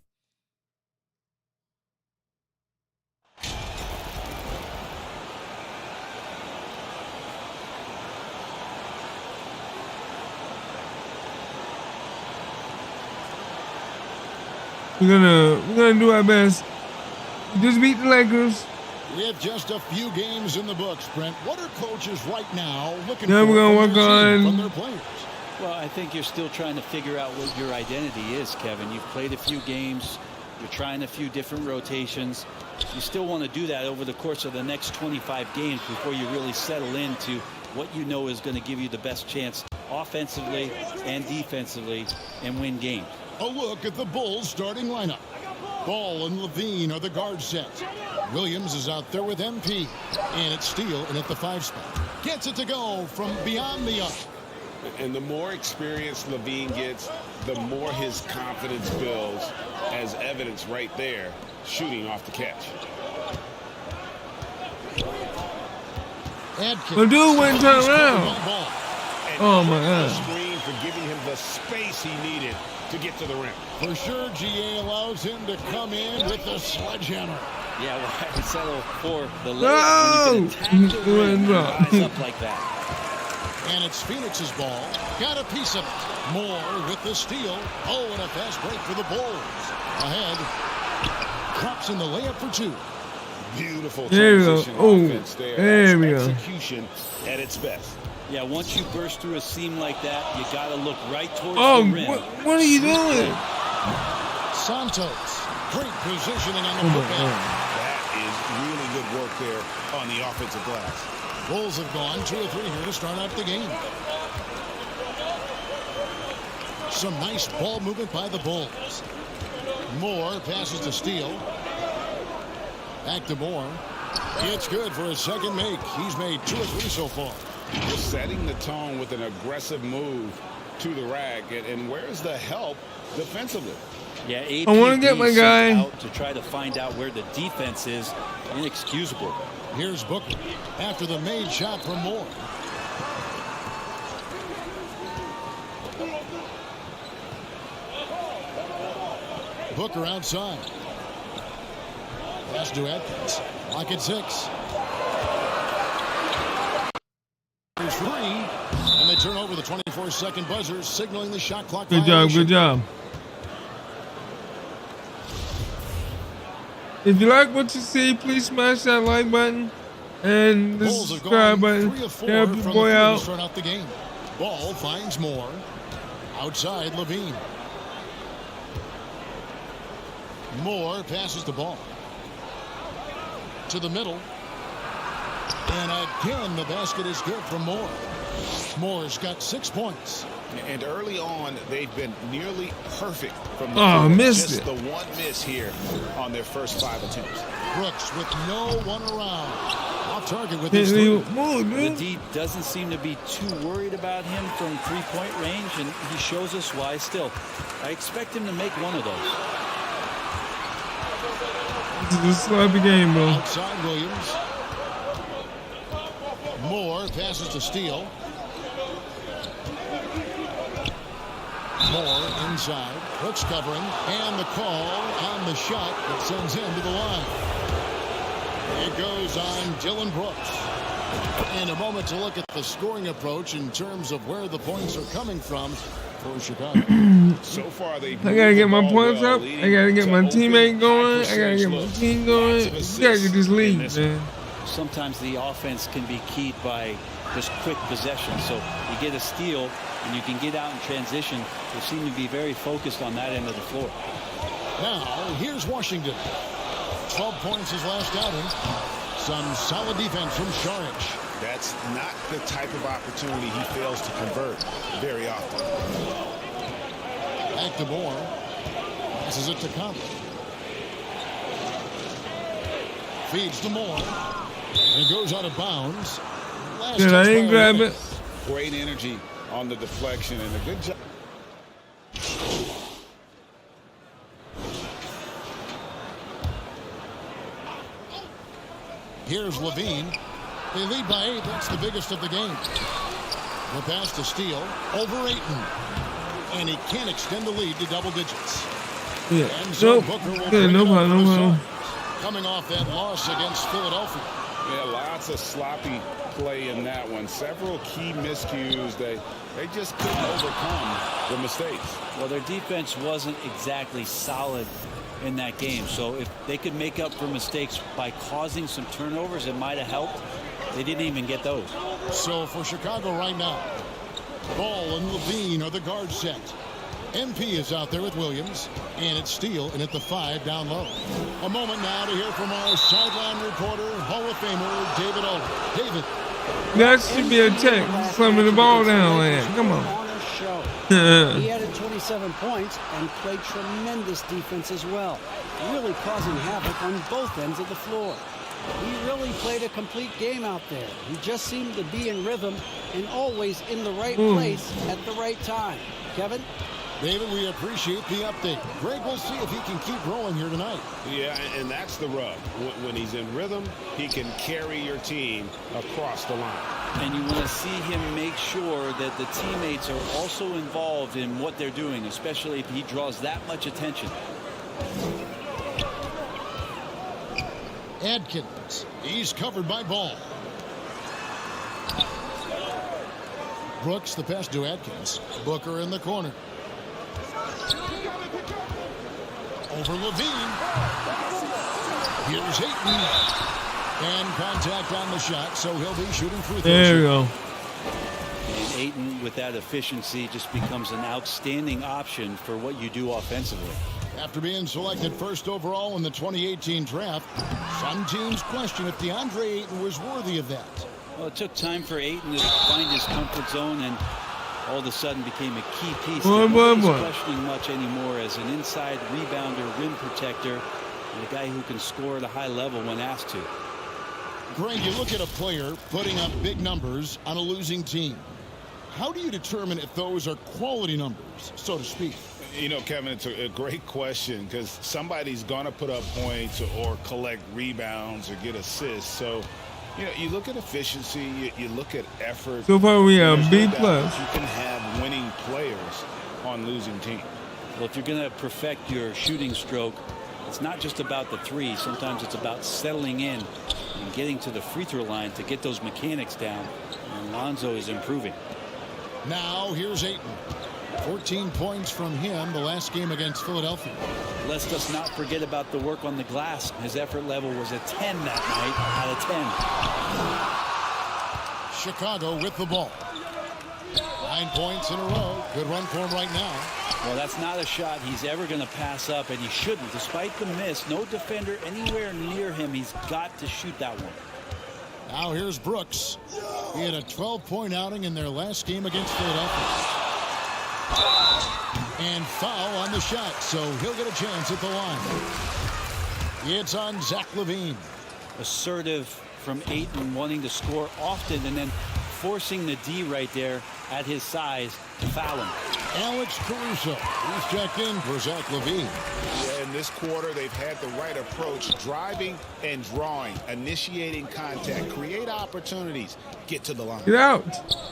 We're gonna do our best. We just beat the Lakers. With just a few games in the books, Brent, what are coaches right now looking Now for we're gonna from work their team, on from their players? Well, I think you're still trying to figure out what your identity is, Kevin. You've played a few games. You're trying a few different rotations. You still want to do that over the course of the next 25 games before you really settle into what you know is going to give you the best chance offensively and defensively and win games. A look at the Bulls starting lineup. Ball and Levine are the guard set. Williams is out there with MP. And it's Steele in at the 5 spot. Gets it to go from beyond the arc. And the more experience Levine gets, the more his confidence builds, as evidence right there, shooting off the catch. The dude went and turned around. Oh my God. Screen for giving him the space he needed to get to the rim. For sure, GA allows him to come in with the sledgehammer. Yeah, well, I settle for the layup when you can attack the rim and rise up like that. And it's Phoenix's ball. Got a piece of it. Moore with the steal. Oh, and a fast break for the Bulls. Ahead. Drops in the layup for 2. Beautiful transition offense there. There we go. Execution at its best. Yeah, once you burst through a seam like that, you got to look right towards the rim. What are you doing? Santos. Great positioning on the football. That is really good work there on the offensive glass. Bulls have gone 2 or 3 here to start out the game. Some nice ball movement by the Bulls. Moore passes to Steele. Back to Moore. It's good for his second make. He's made 2 or 3 so far. Just setting the tone with an aggressive move to the rack. And where's the help defensively? Yeah, I want to get my guy out to try to find out where the defense is. Inexcusable. Here's Booker after the made shot from Moore. Booker outside. Pass to Atkins. Lock at 6. There's 3. And they turn over the 24-second buzzer, signaling the shot clock. Good job, good job. If you like what you see, please smash that like button and the subscribe button. Help your boy out. Start out the game. Ball finds Moore. Outside Levine. Moore passes the ball to the middle. And again, the basket is good from Moore. Moore's got 6 points. And early on, they've been nearly perfect from the floor. Missed just it. The one miss here on their first 5 attempts. Brooks with no one around. Off target with his 3. The D doesn't seem to be too worried about him from 3-point range, and he shows us why still. I expect him to make one of those. This is a sloppy game, bro. Outside Williams. Moore passes to Steele. Moore inside. Brooks covering. And the call on the shot that sends him to the line. It goes on Dylan Brooks. And a moment to look at the scoring approach in terms of where the points are coming from for Chicago. So far, I gotta get my points up. I gotta get my teammate going. I gotta get my team going. You gotta get this lead, man. Sometimes the offense can be keyed by just quick possession. So you get a steal and you can get out in transition. They seem to be very focused on that end of the floor. Now, here's Washington. 12 points his last outing. Some solid defense from Saric. That's not the type of opportunity he fails to convert very often. Back to Moore. Passes it to Conley. Feeds to Moore. And goes out of bounds. Did I didn't grab it? Great energy on the deflection and a good job. Here's Levine. They lead by 8. That's the biggest of the game. The pass to Steele. Over Ayton. And he can't extend the lead to double digits. Yeah. And so Nope. Booker will Yeah, bring no it up problem, for no the problem. Suns, coming off that loss against Philadelphia. Yeah, lots of sloppy play in that one. Several key miscues. They just couldn't overcome the mistakes. Well, their defense wasn't exactly solid in that game. So if they could make up for mistakes by causing some turnovers, it might have helped. They didn't even get those. So for Chicago right now, Ball and Levine are the guard set. MP is out there with Williams, and it's Steele, and at the 5 down low. A moment now to hear from our sideline reporter, Hall of Famer David Owen. David. That should be a check. Slamming the ball down there. Come on. He added 27 points and played tremendous defense as well, really causing havoc on both ends of the floor. He really played a complete game out there. He just seemed to be in rhythm and always in the right place at the right time. Kevin? David, we appreciate the update. Greg, we'll see if he can keep rolling here tonight. Yeah, and that's the rub. When he's in rhythm, he can carry your team across the line. And you want to see him make sure that the teammates are also involved in what they're doing, especially if he draws that much attention. Adkins. He's covered by Ball. Brooks, the pass to Adkins. Booker in the corner. Over Levine. Here's Ayton. And contact on the shot, so he'll be shooting free throws. There we go. And Ayton, with that efficiency, just becomes an outstanding option for what you do offensively. After being selected first overall in the 2018 draft, some teams question if DeAndre Ayton was worthy of that. Well, it took time for Ayton to find his comfort zone and all of a sudden became a key piece. Nobody's questioning much anymore as an inside rebounder, rim protector, and a guy who can score at a high level when asked to. Greg, you look at a player putting up big numbers on a losing team. How do you determine if those are quality numbers, so to speak? You know, Kevin, it's a great question because somebody's going to put up points or collect rebounds or get assists. So, you know, you look at efficiency, you look at effort. So far we have B+. You can have winning players on losing teams. Well, if you're going to perfect your shooting stroke, it's not just about the three. Sometimes it's about settling in and getting to the free throw line to get those mechanics down. And Lonzo is improving. Now here's Ayton. 14 points from him the last game against Philadelphia. Let's us not forget about the work on the glass. His effort level was a 10 that night out of 10. Chicago with the ball. 9 points in a row. Good run for him right now. Well, that's not a shot he's ever going to pass up, and he shouldn't. Despite the miss, no defender anywhere near him. He's got to shoot that one. Now here's Brooks. He had a 12-point outing in their last game against Philadelphia. And foul on the shot, so he'll get a chance at the line. It's on Zach LaVine. Assertive from Ayton, wanting to score often and then forcing the D right there at his size to foul him. Alex Caruso. He's checked in for Zach LaVine. Yeah, in this quarter, they've had the right approach, driving and drawing, initiating contact, create opportunities, get to the line. Get out.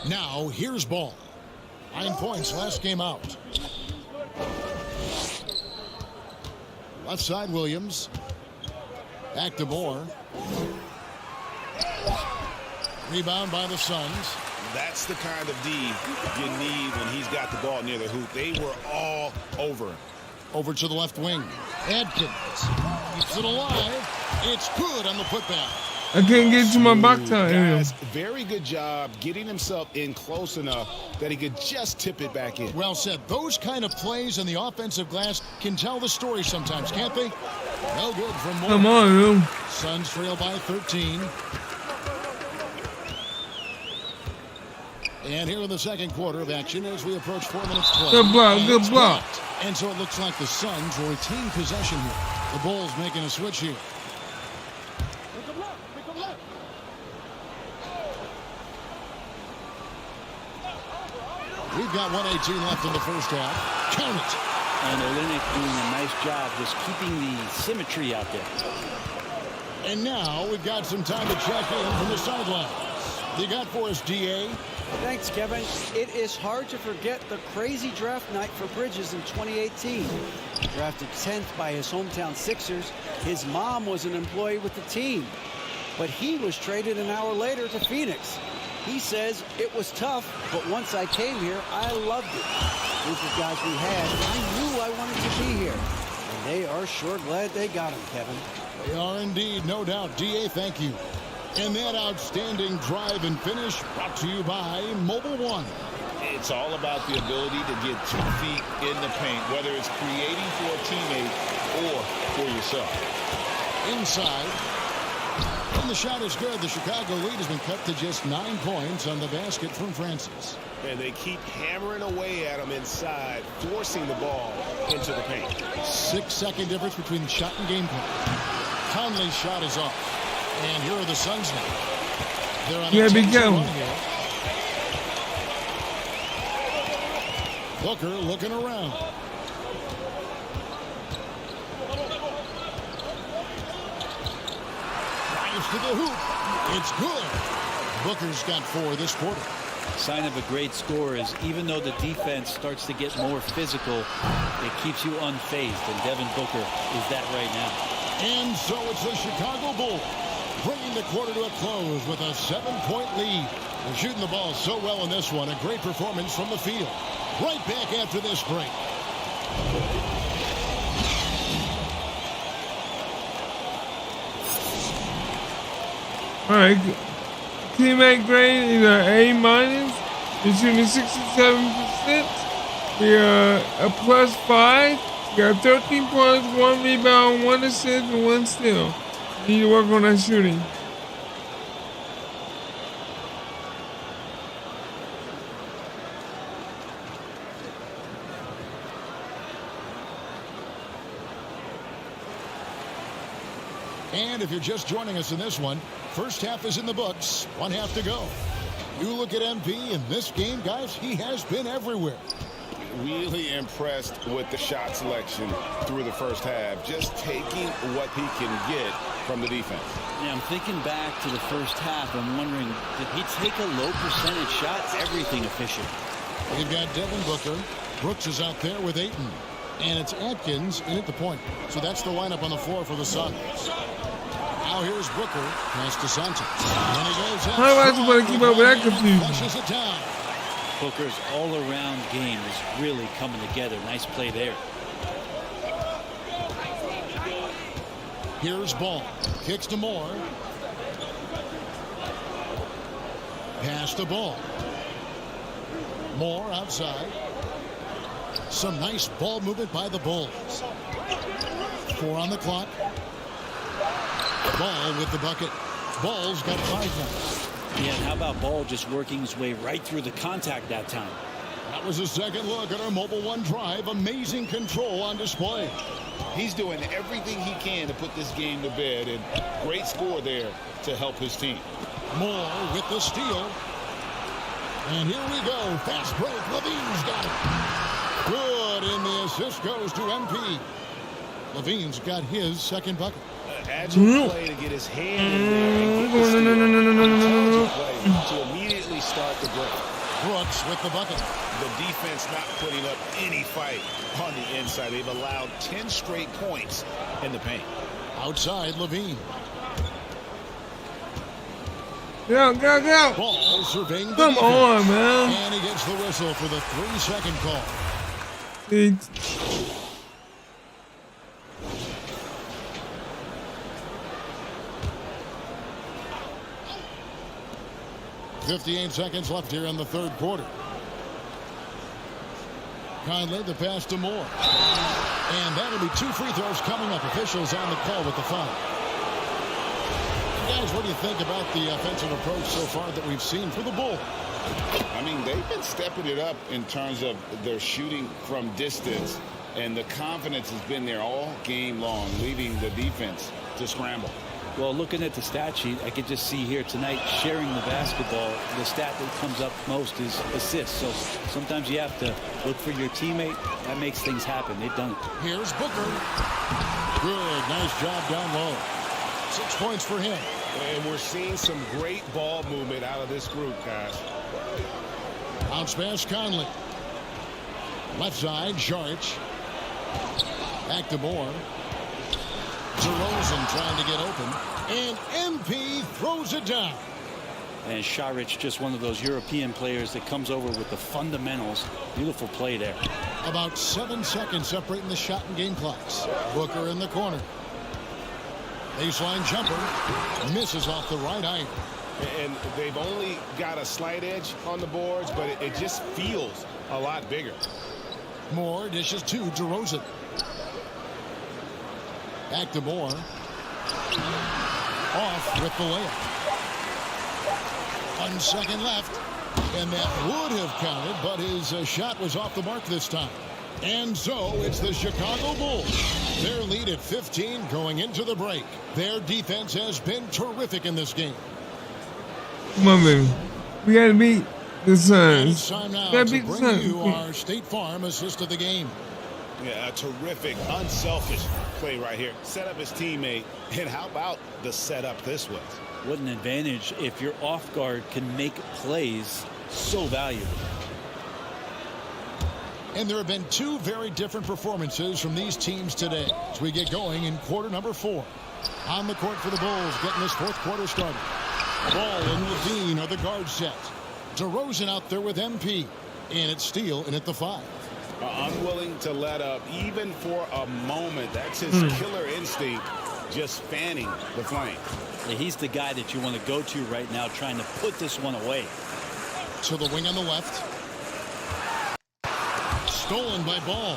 Now, here's Ball. 9 points last game out. Left side, Williams. Back to Moore. Rebound by the Suns. That's the kind of D you need when he's got the ball near the hoop. They were all over him. Over to the left wing. Adkins keeps it alive. It's good on the putback. I can't get to my box out area. Very good job getting himself in close enough that he could just tip it back in. Well said. Those kind of plays in the offensive glass can tell the story sometimes, can't they? No good from Moore. Come on, dude. Suns trail by 13. And here in the second quarter of action as we approach 4 minutes play. Good block, good block. And so it looks like the Suns will retain possession here. The Bulls making a switch here. We've got 1:18 left in the first half. Count it. And Olynyk doing a nice job just keeping the symmetry out there. And now we've got some time to check in from the sideline. You got for us, DA? Thanks, Kevin. It is hard to forget the crazy draft night for Bridges in 2018. Drafted 10th by his hometown Sixers, his mom was an employee with the team. But he was traded an hour later to Phoenix. He says, it was tough, but once I came here, I loved it. The group of guys we had, I knew I wanted to be here. And they are sure glad they got him, Kevin. They are indeed, no doubt. DA, thank you. And that outstanding drive and finish brought to you by Mobile One. It's all about the ability to get 2 feet in the paint, whether it's creating for a teammate or for yourself. Inside. And the shot is good. The Chicago lead has been cut to just 9 points on the basket from Francis. And they keep hammering away at him inside, forcing the ball into the paint. 6-second difference between the shot and game clock. Conley's shot is off. And here are the Suns now. They're on a 10-2 run here. Booker looking around. Drives to the hoop. It's good. Booker's got 4 this quarter. Sign of a great scorer is even though the defense starts to get more physical, it keeps you unfazed, and Devin Booker is that right now. And so it's the Chicago Bulls bringing the quarter to a close with a 7-point lead. They're shooting the ball so well in this one. A great performance from the field. Right back after this break. All right. Teammate grade is A-. You're shooting 67%. We are a +5. We got 13 points, 1 rebound, 1 assist, and 1 steal. Need to work on that shooting. And if you're just joining us in this one, first half is in the books. 1 half to go. You look at MP in this game, guys, he has been everywhere. Really impressed with the shot selection through the first half, just taking what he can get from the defense. Yeah, I'm thinking back to the first half. I'm wondering, did he take a low percentage shot? Everything efficient. We've got Devin Booker. Brooks is out there with Ayton. And it's Atkins in at the point. So that's the lineup on the floor for the Suns. Now here's Booker. Pass to Santos. And he goes out. How am I supposed to keep up with that confusion? Flushes it down. Booker's all-around game is really coming together. Nice play there. Here's Ball. Kicks to Moore. Pass the ball. Moore outside. Some nice ball movement by the Bulls. 4 on the clock. Ball with the bucket. Ball's got 5 now. Yeah, and how about Ball just working his way right through the contact that time? That was a second look at our Mobile One drive. Amazing control on display. He's doing everything he can to put this game to bed, and great score there to help his team. Moore with the steal. And here we go. Fast break. Levine's got it. Good, and the assist goes to MP. Levine's got his second bucket. Agile play to get his hand in there and to immediately start the break. Brooks with the bucket. The defense not putting up any fight on the inside. They've allowed 10 straight points in the paint. Outside, Levine. Go. Ball surveying the Come defense. on, man. And he gets the whistle for the 3-second call. 58 seconds left here in the third quarter. Conley, the pass to Moore. And that'll be 2 free throws coming up. Officials on the call with the foul. Guys, what do you think about the offensive approach so far that we've seen for the Bulls? I mean, they've been stepping it up in terms of their shooting from distance, and the confidence has been there all game long, leaving the defense to scramble. Well, looking at the stat sheet, I could just see here tonight sharing the basketball. The stat that comes up most is assists. So sometimes you have to look for your teammate. That makes things happen. They've done it. Here's Booker. Good. Nice job down low. 6 points for him. And we're seeing some great ball movement out of this group, guys. Bounce pass, Conley. Left side, Saric. Back to Moore. DeRozan trying to get open. And MP throws it down. And Saric, just one of those European players that comes over with the fundamentals. Beautiful play there. About 7 seconds separating the shot and game clocks. Booker in the corner. Baseline jumper. Misses off the right iron. And they've only got a slight edge on the boards, but it just feels a lot bigger. Moore dishes to DeRozan. Back to Moore. Off with the layup. 1 second left. And that would have counted, but his shot was off the mark this time. And so it's the Chicago Bulls. Their lead at 15 going into the break. Their defense has been terrific in this game. Come on, baby. We got to beat the Suns. It's time now to bring you our State Farm assist of the game. Yeah, a terrific, unselfish play right here. Set up his teammate, and how about the setup this was? What an advantage if your off guard can make plays so valuable. And there have been 2 very different performances from these teams today as we get going in quarter number 4. On the court for the Bulls, getting this 4th quarter started. Ball and Levine are the guard set. DeRozan out there with MP. And it's Steele in at the 5. Unwilling to let up even for a moment. That's his killer instinct, just fanning the flame. Yeah, he's the guy that you want to go to right now, trying to put this one away. To the wing on the left. Stolen by Ball.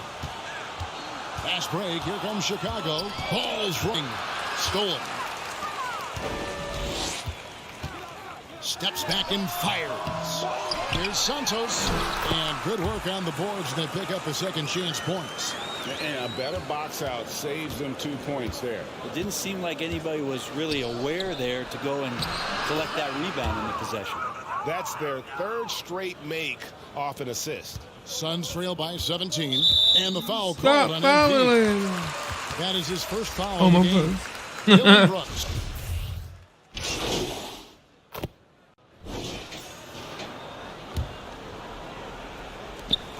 Fast break. Here comes Chicago. Ball's ring. Stolen. Steps back and fires. Here's Santos. And good work on the boards. They pick up the second chance points. And a better box out saves them 2 points there. It didn't seem like anybody was really aware there to go and collect that rebound in the possession. That's their 3rd straight make off an assist. Suns trail by 17. And the foul called on MP. That is his first foul in the game. Dylan Brooks.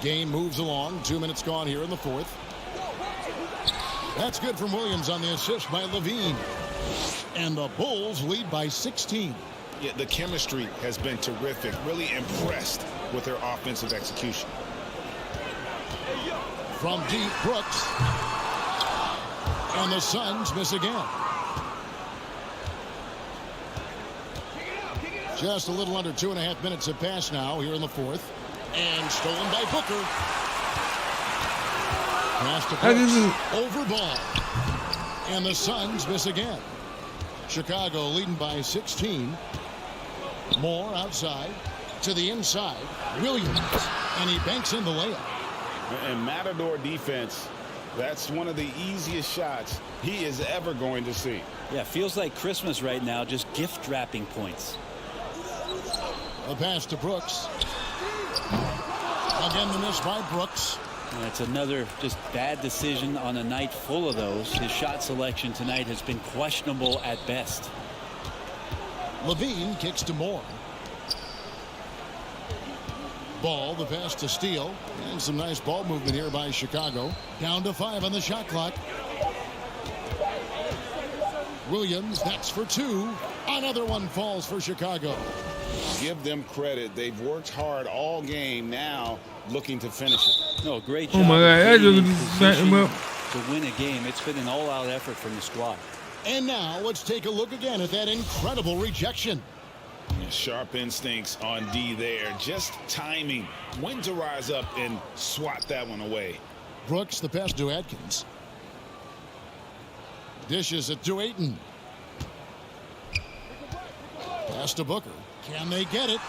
Game moves along. 2 minutes gone here in the 4th. That's good from Williams on the assist by Levine. And the Bulls lead by 16. Yeah, the chemistry has been terrific. Really impressed with their offensive execution. From deep, Brooks. And the Suns miss again. Just a little under 2.5 minutes have passed now here in the 4th. And stolen by Booker. Pass to Brooks. Over Ball. And the Suns miss again. Chicago leading by 16. Moore outside. To the inside. Williams. And he banks in the layup. And Matador defense, that's one of the easiest shots he is ever going to see. Yeah, feels like Christmas right now, just gift wrapping points. A pass to Brooks. Again, the miss by Brooks. And it's another just bad decision on a night full of those. His shot selection tonight has been questionable at best. Levine kicks to Moore. Ball, the pass to Steele. And some nice ball movement here by Chicago. Down to 5 on the shot clock. Williams, that's for 2. Another one falls for Chicago. Give them credit. They've worked hard all game, now looking to finish it. No, great job. Oh my God, I just set him up to win a game. It's been an all-out effort from the squad. And now let's take a look again at that incredible rejection. Sharp instincts on D there. Just timing when to rise up and swat that one away. Brooks, the pass to Atkins. Dishes it to Ayton. Pass to Booker. Can they get it?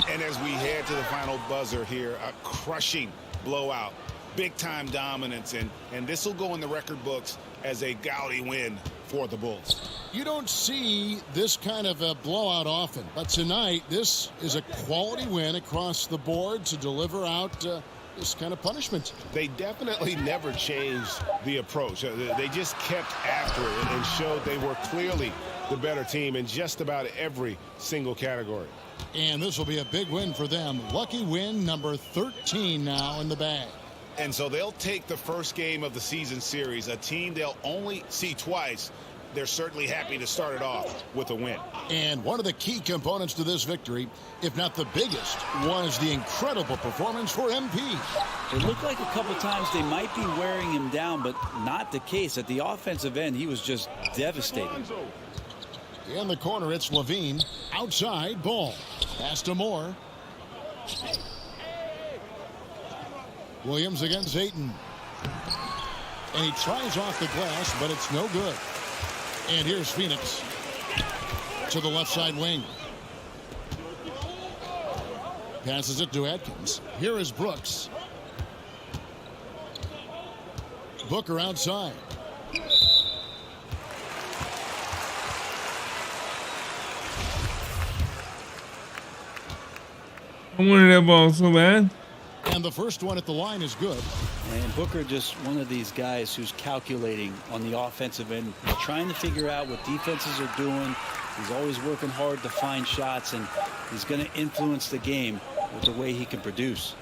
And as we head to the final buzzer here, a crushing blowout. Big time dominance. And this will go in the record books as a gaudy win for the Bulls. You don't see this kind of a blowout often, but tonight this is a quality win across the board to deliver out this kind of punishment. They definitely never changed the approach. They just kept after it and showed they were clearly the better team in just about every single category. And this will be a big win for them. Lucky win number 13 now in the bag. And so they'll take the first game of the season series, a team they'll only see twice. They're certainly happy to start it off with a win. And one of the key components to this victory, if not the biggest, was the incredible performance for MP. It looked like a couple times they might be wearing him down, but not the case. At the offensive end, he was just devastating. In the corner, it's Levine. Outside, ball. Pass to Moore. Williams against Ayton. And he tries off the glass, but it's no good. And here's Phoenix to the left side wing. Passes it to Atkins. Here is Brooks. Booker outside. I wanted that ball so bad. And the first one at the line is good. And Booker just one of these guys who's calculating on the offensive end, trying to figure out what defenses are doing. He's always working hard to find shots, and he's going to influence the game with the way he can produce.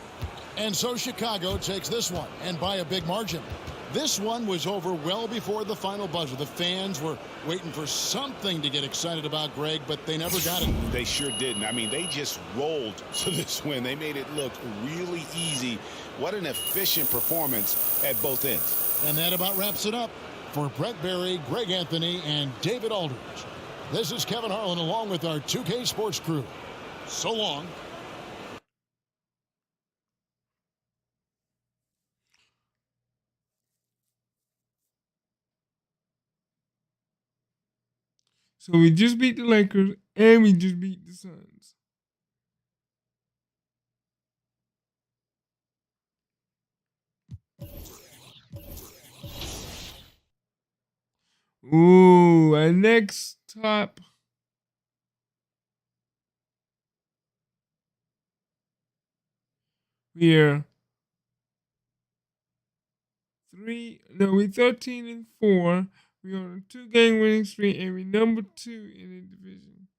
And so Chicago takes this one, and by a big margin. This one was over well before the final buzzer. The fans were waiting for something to get excited about, Greg, but they never got it. They sure didn't. I mean, they just rolled to this win. They made it look really easy. What an efficient performance at both ends. And that about wraps it up. For Brett Berry, Greg Anthony, and David Aldridge, this is Kevin Harlan along with our 2K Sports crew. So long. So we just beat the Lakers and we just beat the Suns. Ooh, our next top we're 13-4. We're on a 2-game winning streak, and we're number 2 in the division.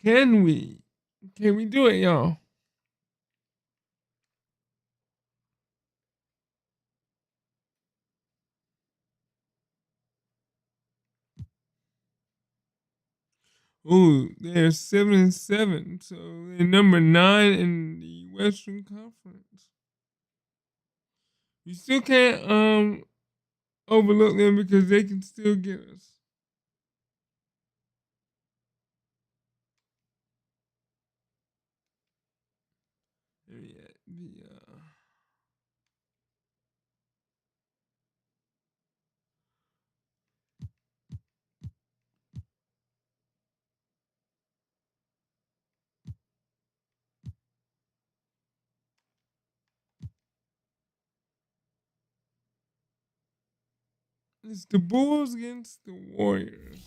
Can we? Can we do it, y'all? Ooh, they're 7-7, so they're number 9 in the Western Conference. You still can't overlook them because they can still get us. It's the Bulls against the Warriors.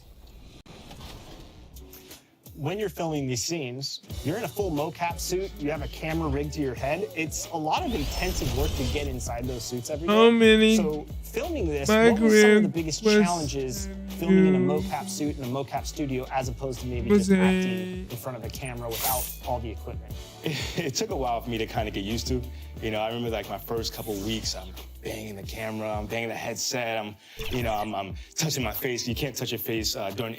When you're filming these scenes, you're in a full mocap suit, you have a camera rigged to your head. It's a lot of intensive work to get inside those suits every day. How many? So filming this, what were some of the biggest challenges filming in a mocap suit in a mocap studio as opposed to maybe just acting in front of a camera without all the equipment? It took a while for me to kind of get used to. You know, I remember like my first couple weeks, I'm banging the camera, I'm banging the headset, I'm touching my face. You can't touch your face during.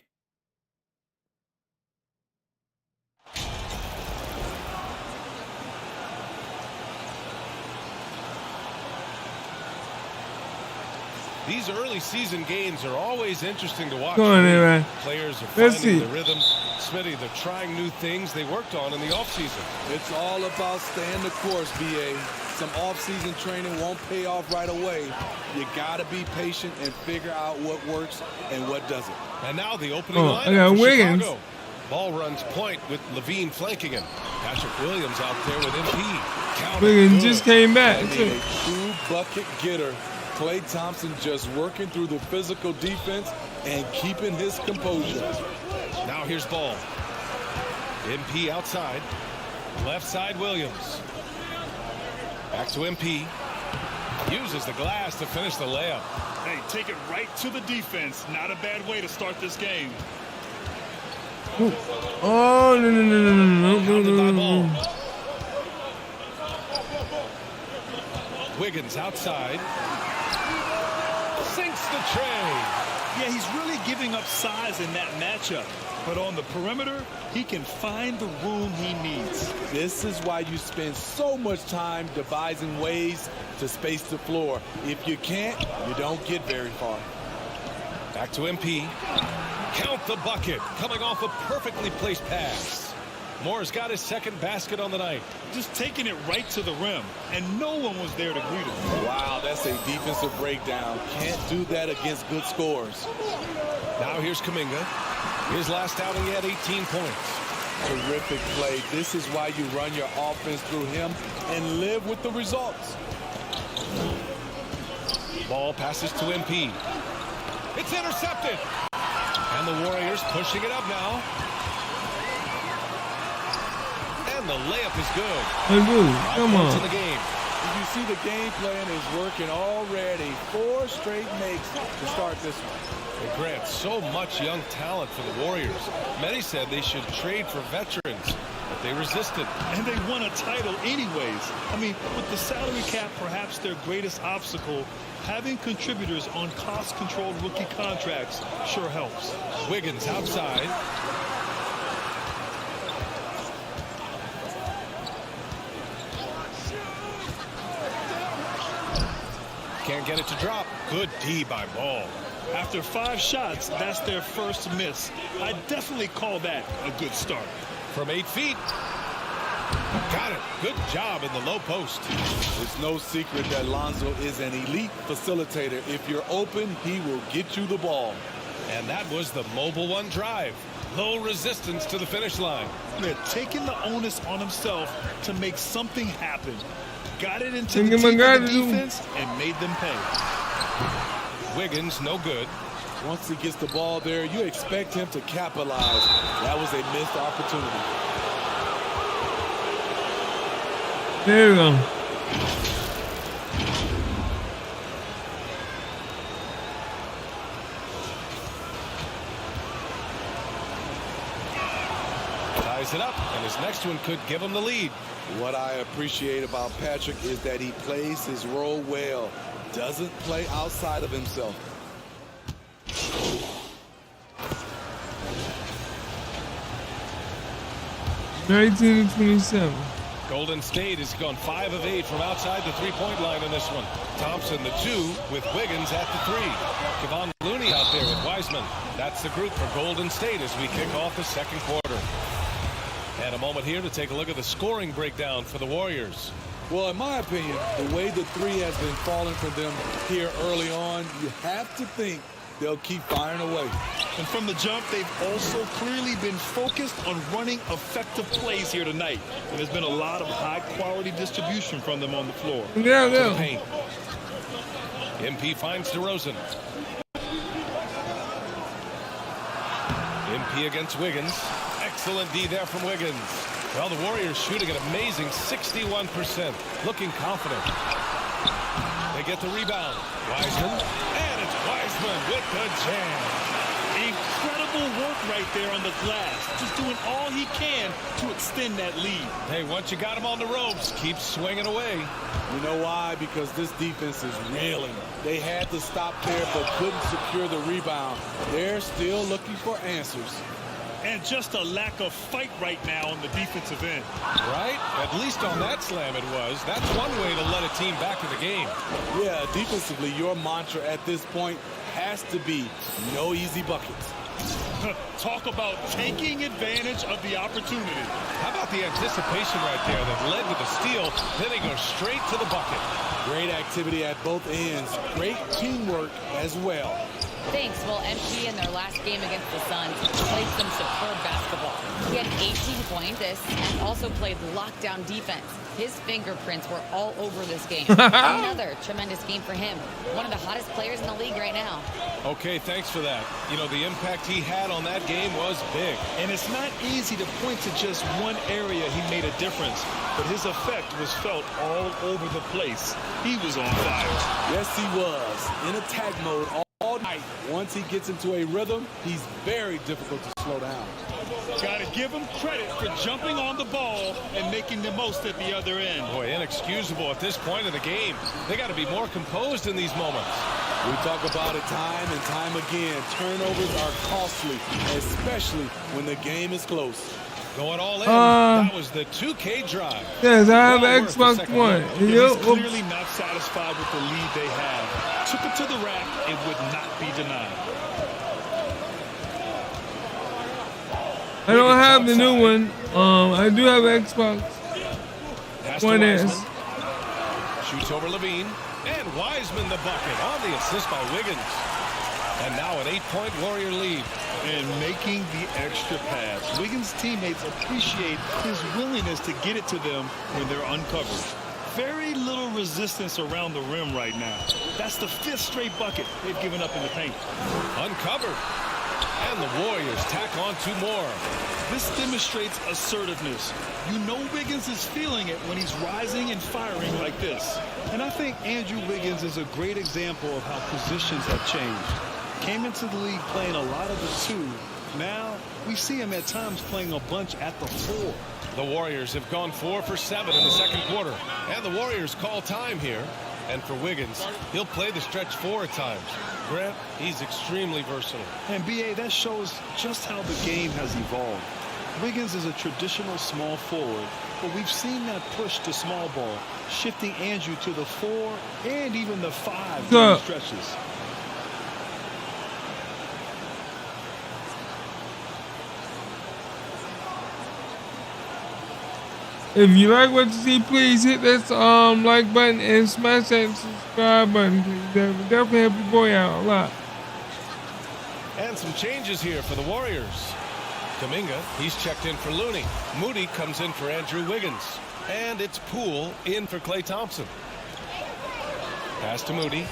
These early season games are always interesting to watch. Go on, man. Players are finding the rhythm. Smitty, they're trying new things they worked on in the offseason. It's all about staying the course, BA. Some off-season training won't pay off right away. You got to be patient and figure out what works and what doesn't. And now the opening lineup for Wiggins. Chicago. Ball runs point with Levine flanking him. Patrick Williams out there with MP. Wiggins just came back. A true bucket getter. Klay Thompson just working through the physical defense and keeping his composure. Now here's Ball. MP outside. Left side Williams. Back to MP. Uses the glass to finish the layup. Hey, take it right to the defense. Not a bad way to start this game. Oh, no. Wiggins outside. Sinks the tray. Yeah, he's really giving up size in that matchup. But on the perimeter, he can find the room he needs. This is why you spend so much time devising ways to space the floor. If you can't, you don't get very far. Back to MP. Count the bucket. Coming off a perfectly placed pass. Moore's got his second basket on the night. Just taking it right to the rim, and no one was there to greet him. Wow, that's a defensive breakdown. Can't do that against good scores. Now here's Kuminga. His last outing, he had 18 points. Terrific play. This is why you run your offense through him and live with the results. Ball passes to MP. It's intercepted. And the Warriors pushing it up now. And the layup is good. Come on. In the game. You see the game plan is working already. 4 straight makes to start this one. Hey, Grant, so much young talent for the Warriors. Many said they should trade for veterans, but they resisted. And they won a title anyways. I mean, with the salary cap perhaps their greatest obstacle, having contributors on cost-controlled rookie contracts sure helps. Wiggins outside. Can't get it to drop. Good D by Ball. After 5 shots, that's their first miss. I definitely call that a good start. From 8 feet. Got it. Good job in the low post. It's no secret that Lonzo is an elite facilitator. If you're open, he will get you the ball. And that was the mobile one drive. Low resistance to the finish line. They're taking the onus on himself to make something happen. Got it into the teeth of the defense and made them pay. Wiggins, no good. Once he gets the ball there, you expect him to capitalize. That was a missed opportunity. There we go. Ties it up, and his next one could give him the lead. What I appreciate about Patrick is that he plays his role well. Doesn't play outside of himself. 19-27. Golden State has gone 5 of 8 from outside the three-point line in this one. Thompson the 2 with Wiggins at the 3. Kevon Looney out there with Wiseman. That's the group for Golden State as we kick off the second quarter. And a moment here to take a look at the scoring breakdown for the Warriors. Well, in my opinion, the way the 3 has been falling for them here early on, you have to think they'll keep firing away. And from the jump, they've also clearly been focused on running effective plays here tonight. And there's been a lot of high-quality distribution from them on the floor. Yeah. Paint. MP finds DeRozan. MP against Wiggins. Excellent D there from Wiggins. Well, the Warriors shooting an amazing 61%. Looking confident. They get the rebound. Wiseman. And it's Wiseman with the jam. Incredible work right there on the glass. Just doing all he can to extend that lead. Hey, once you got him on the ropes, keep swinging away. You know why? Because this defense is reeling. They had to stop there but couldn't secure the rebound. They're still looking for answers. And just a lack of fight right now on the defensive end. Right? At least on that slam it was. That's one way to let a team back in the game. Yeah, defensively, your mantra at this point has to be no easy buckets. Talk about taking advantage of the opportunity. How about the anticipation right there that led to the steal, then he goes straight to the bucket. Great activity at both ends. Great teamwork as well. Thanks. Well, MP in their last game against the Suns played some superb basketball. He had 18 points and also played lockdown defense. His fingerprints were all over this game. Another tremendous game for him. One of the hottest players in the league right now. Okay, thanks for that. You know, the impact he had on that game was big. And it's not easy to point to just one area he made a difference, but his effect was felt all over the place. He was on fire. Yes, he was. In attack mode all night. Once he gets into a rhythm, he's very difficult to slow down. Got to give him credit for jumping on the ball and making the most at the other end. Boy, inexcusable at this point in the game. They got to be more composed in these moments. We talk about it time and time again. Turnovers are costly, especially when the game is close. Going all in. That was the 2K drive. Yes, I have an Xbox One. He's clearly not satisfied with the lead they have. Took it to the rack and would not be denied. I don't have the new one. I do have Xbox One S. Shoots over Levine. And Wiseman the bucket on the assist by Wiggins. And now an 8-point Warrior lead. And making the extra pass. Wiggins' teammates appreciate his willingness to get it to them when they're uncovered. Very little resistance around the rim right now. That's the 5th straight bucket they've given up in the paint. Uncovered. And the Warriors tack on 2 more. This demonstrates assertiveness. You know Wiggins is feeling it when he's rising and firing like this. And I think Andrew Wiggins is a great example of how positions have changed. Came into the league playing a lot of the 2. Now we see him at times playing a bunch at the 4. The Warriors have gone 4 for 7 in the second quarter. And the Warriors call time here. And for Wiggins, he'll play the stretch 4 at times. Grant, he's extremely versatile. And B.A., that shows just how the game has evolved. Wiggins is a traditional small forward, but we've seen that push to small ball, shifting Andrew to the 4 and even the 5 during stretches. If you like what you see, please hit that like button and smash that subscribe button. That will definitely help your boy out a lot. And some changes here for the Warriors. Kuminga, he's checked in for Looney. Moody comes in for Andrew Wiggins. And it's Poole in for Klay Thompson. Pass to Moody.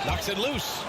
Knocks it loose.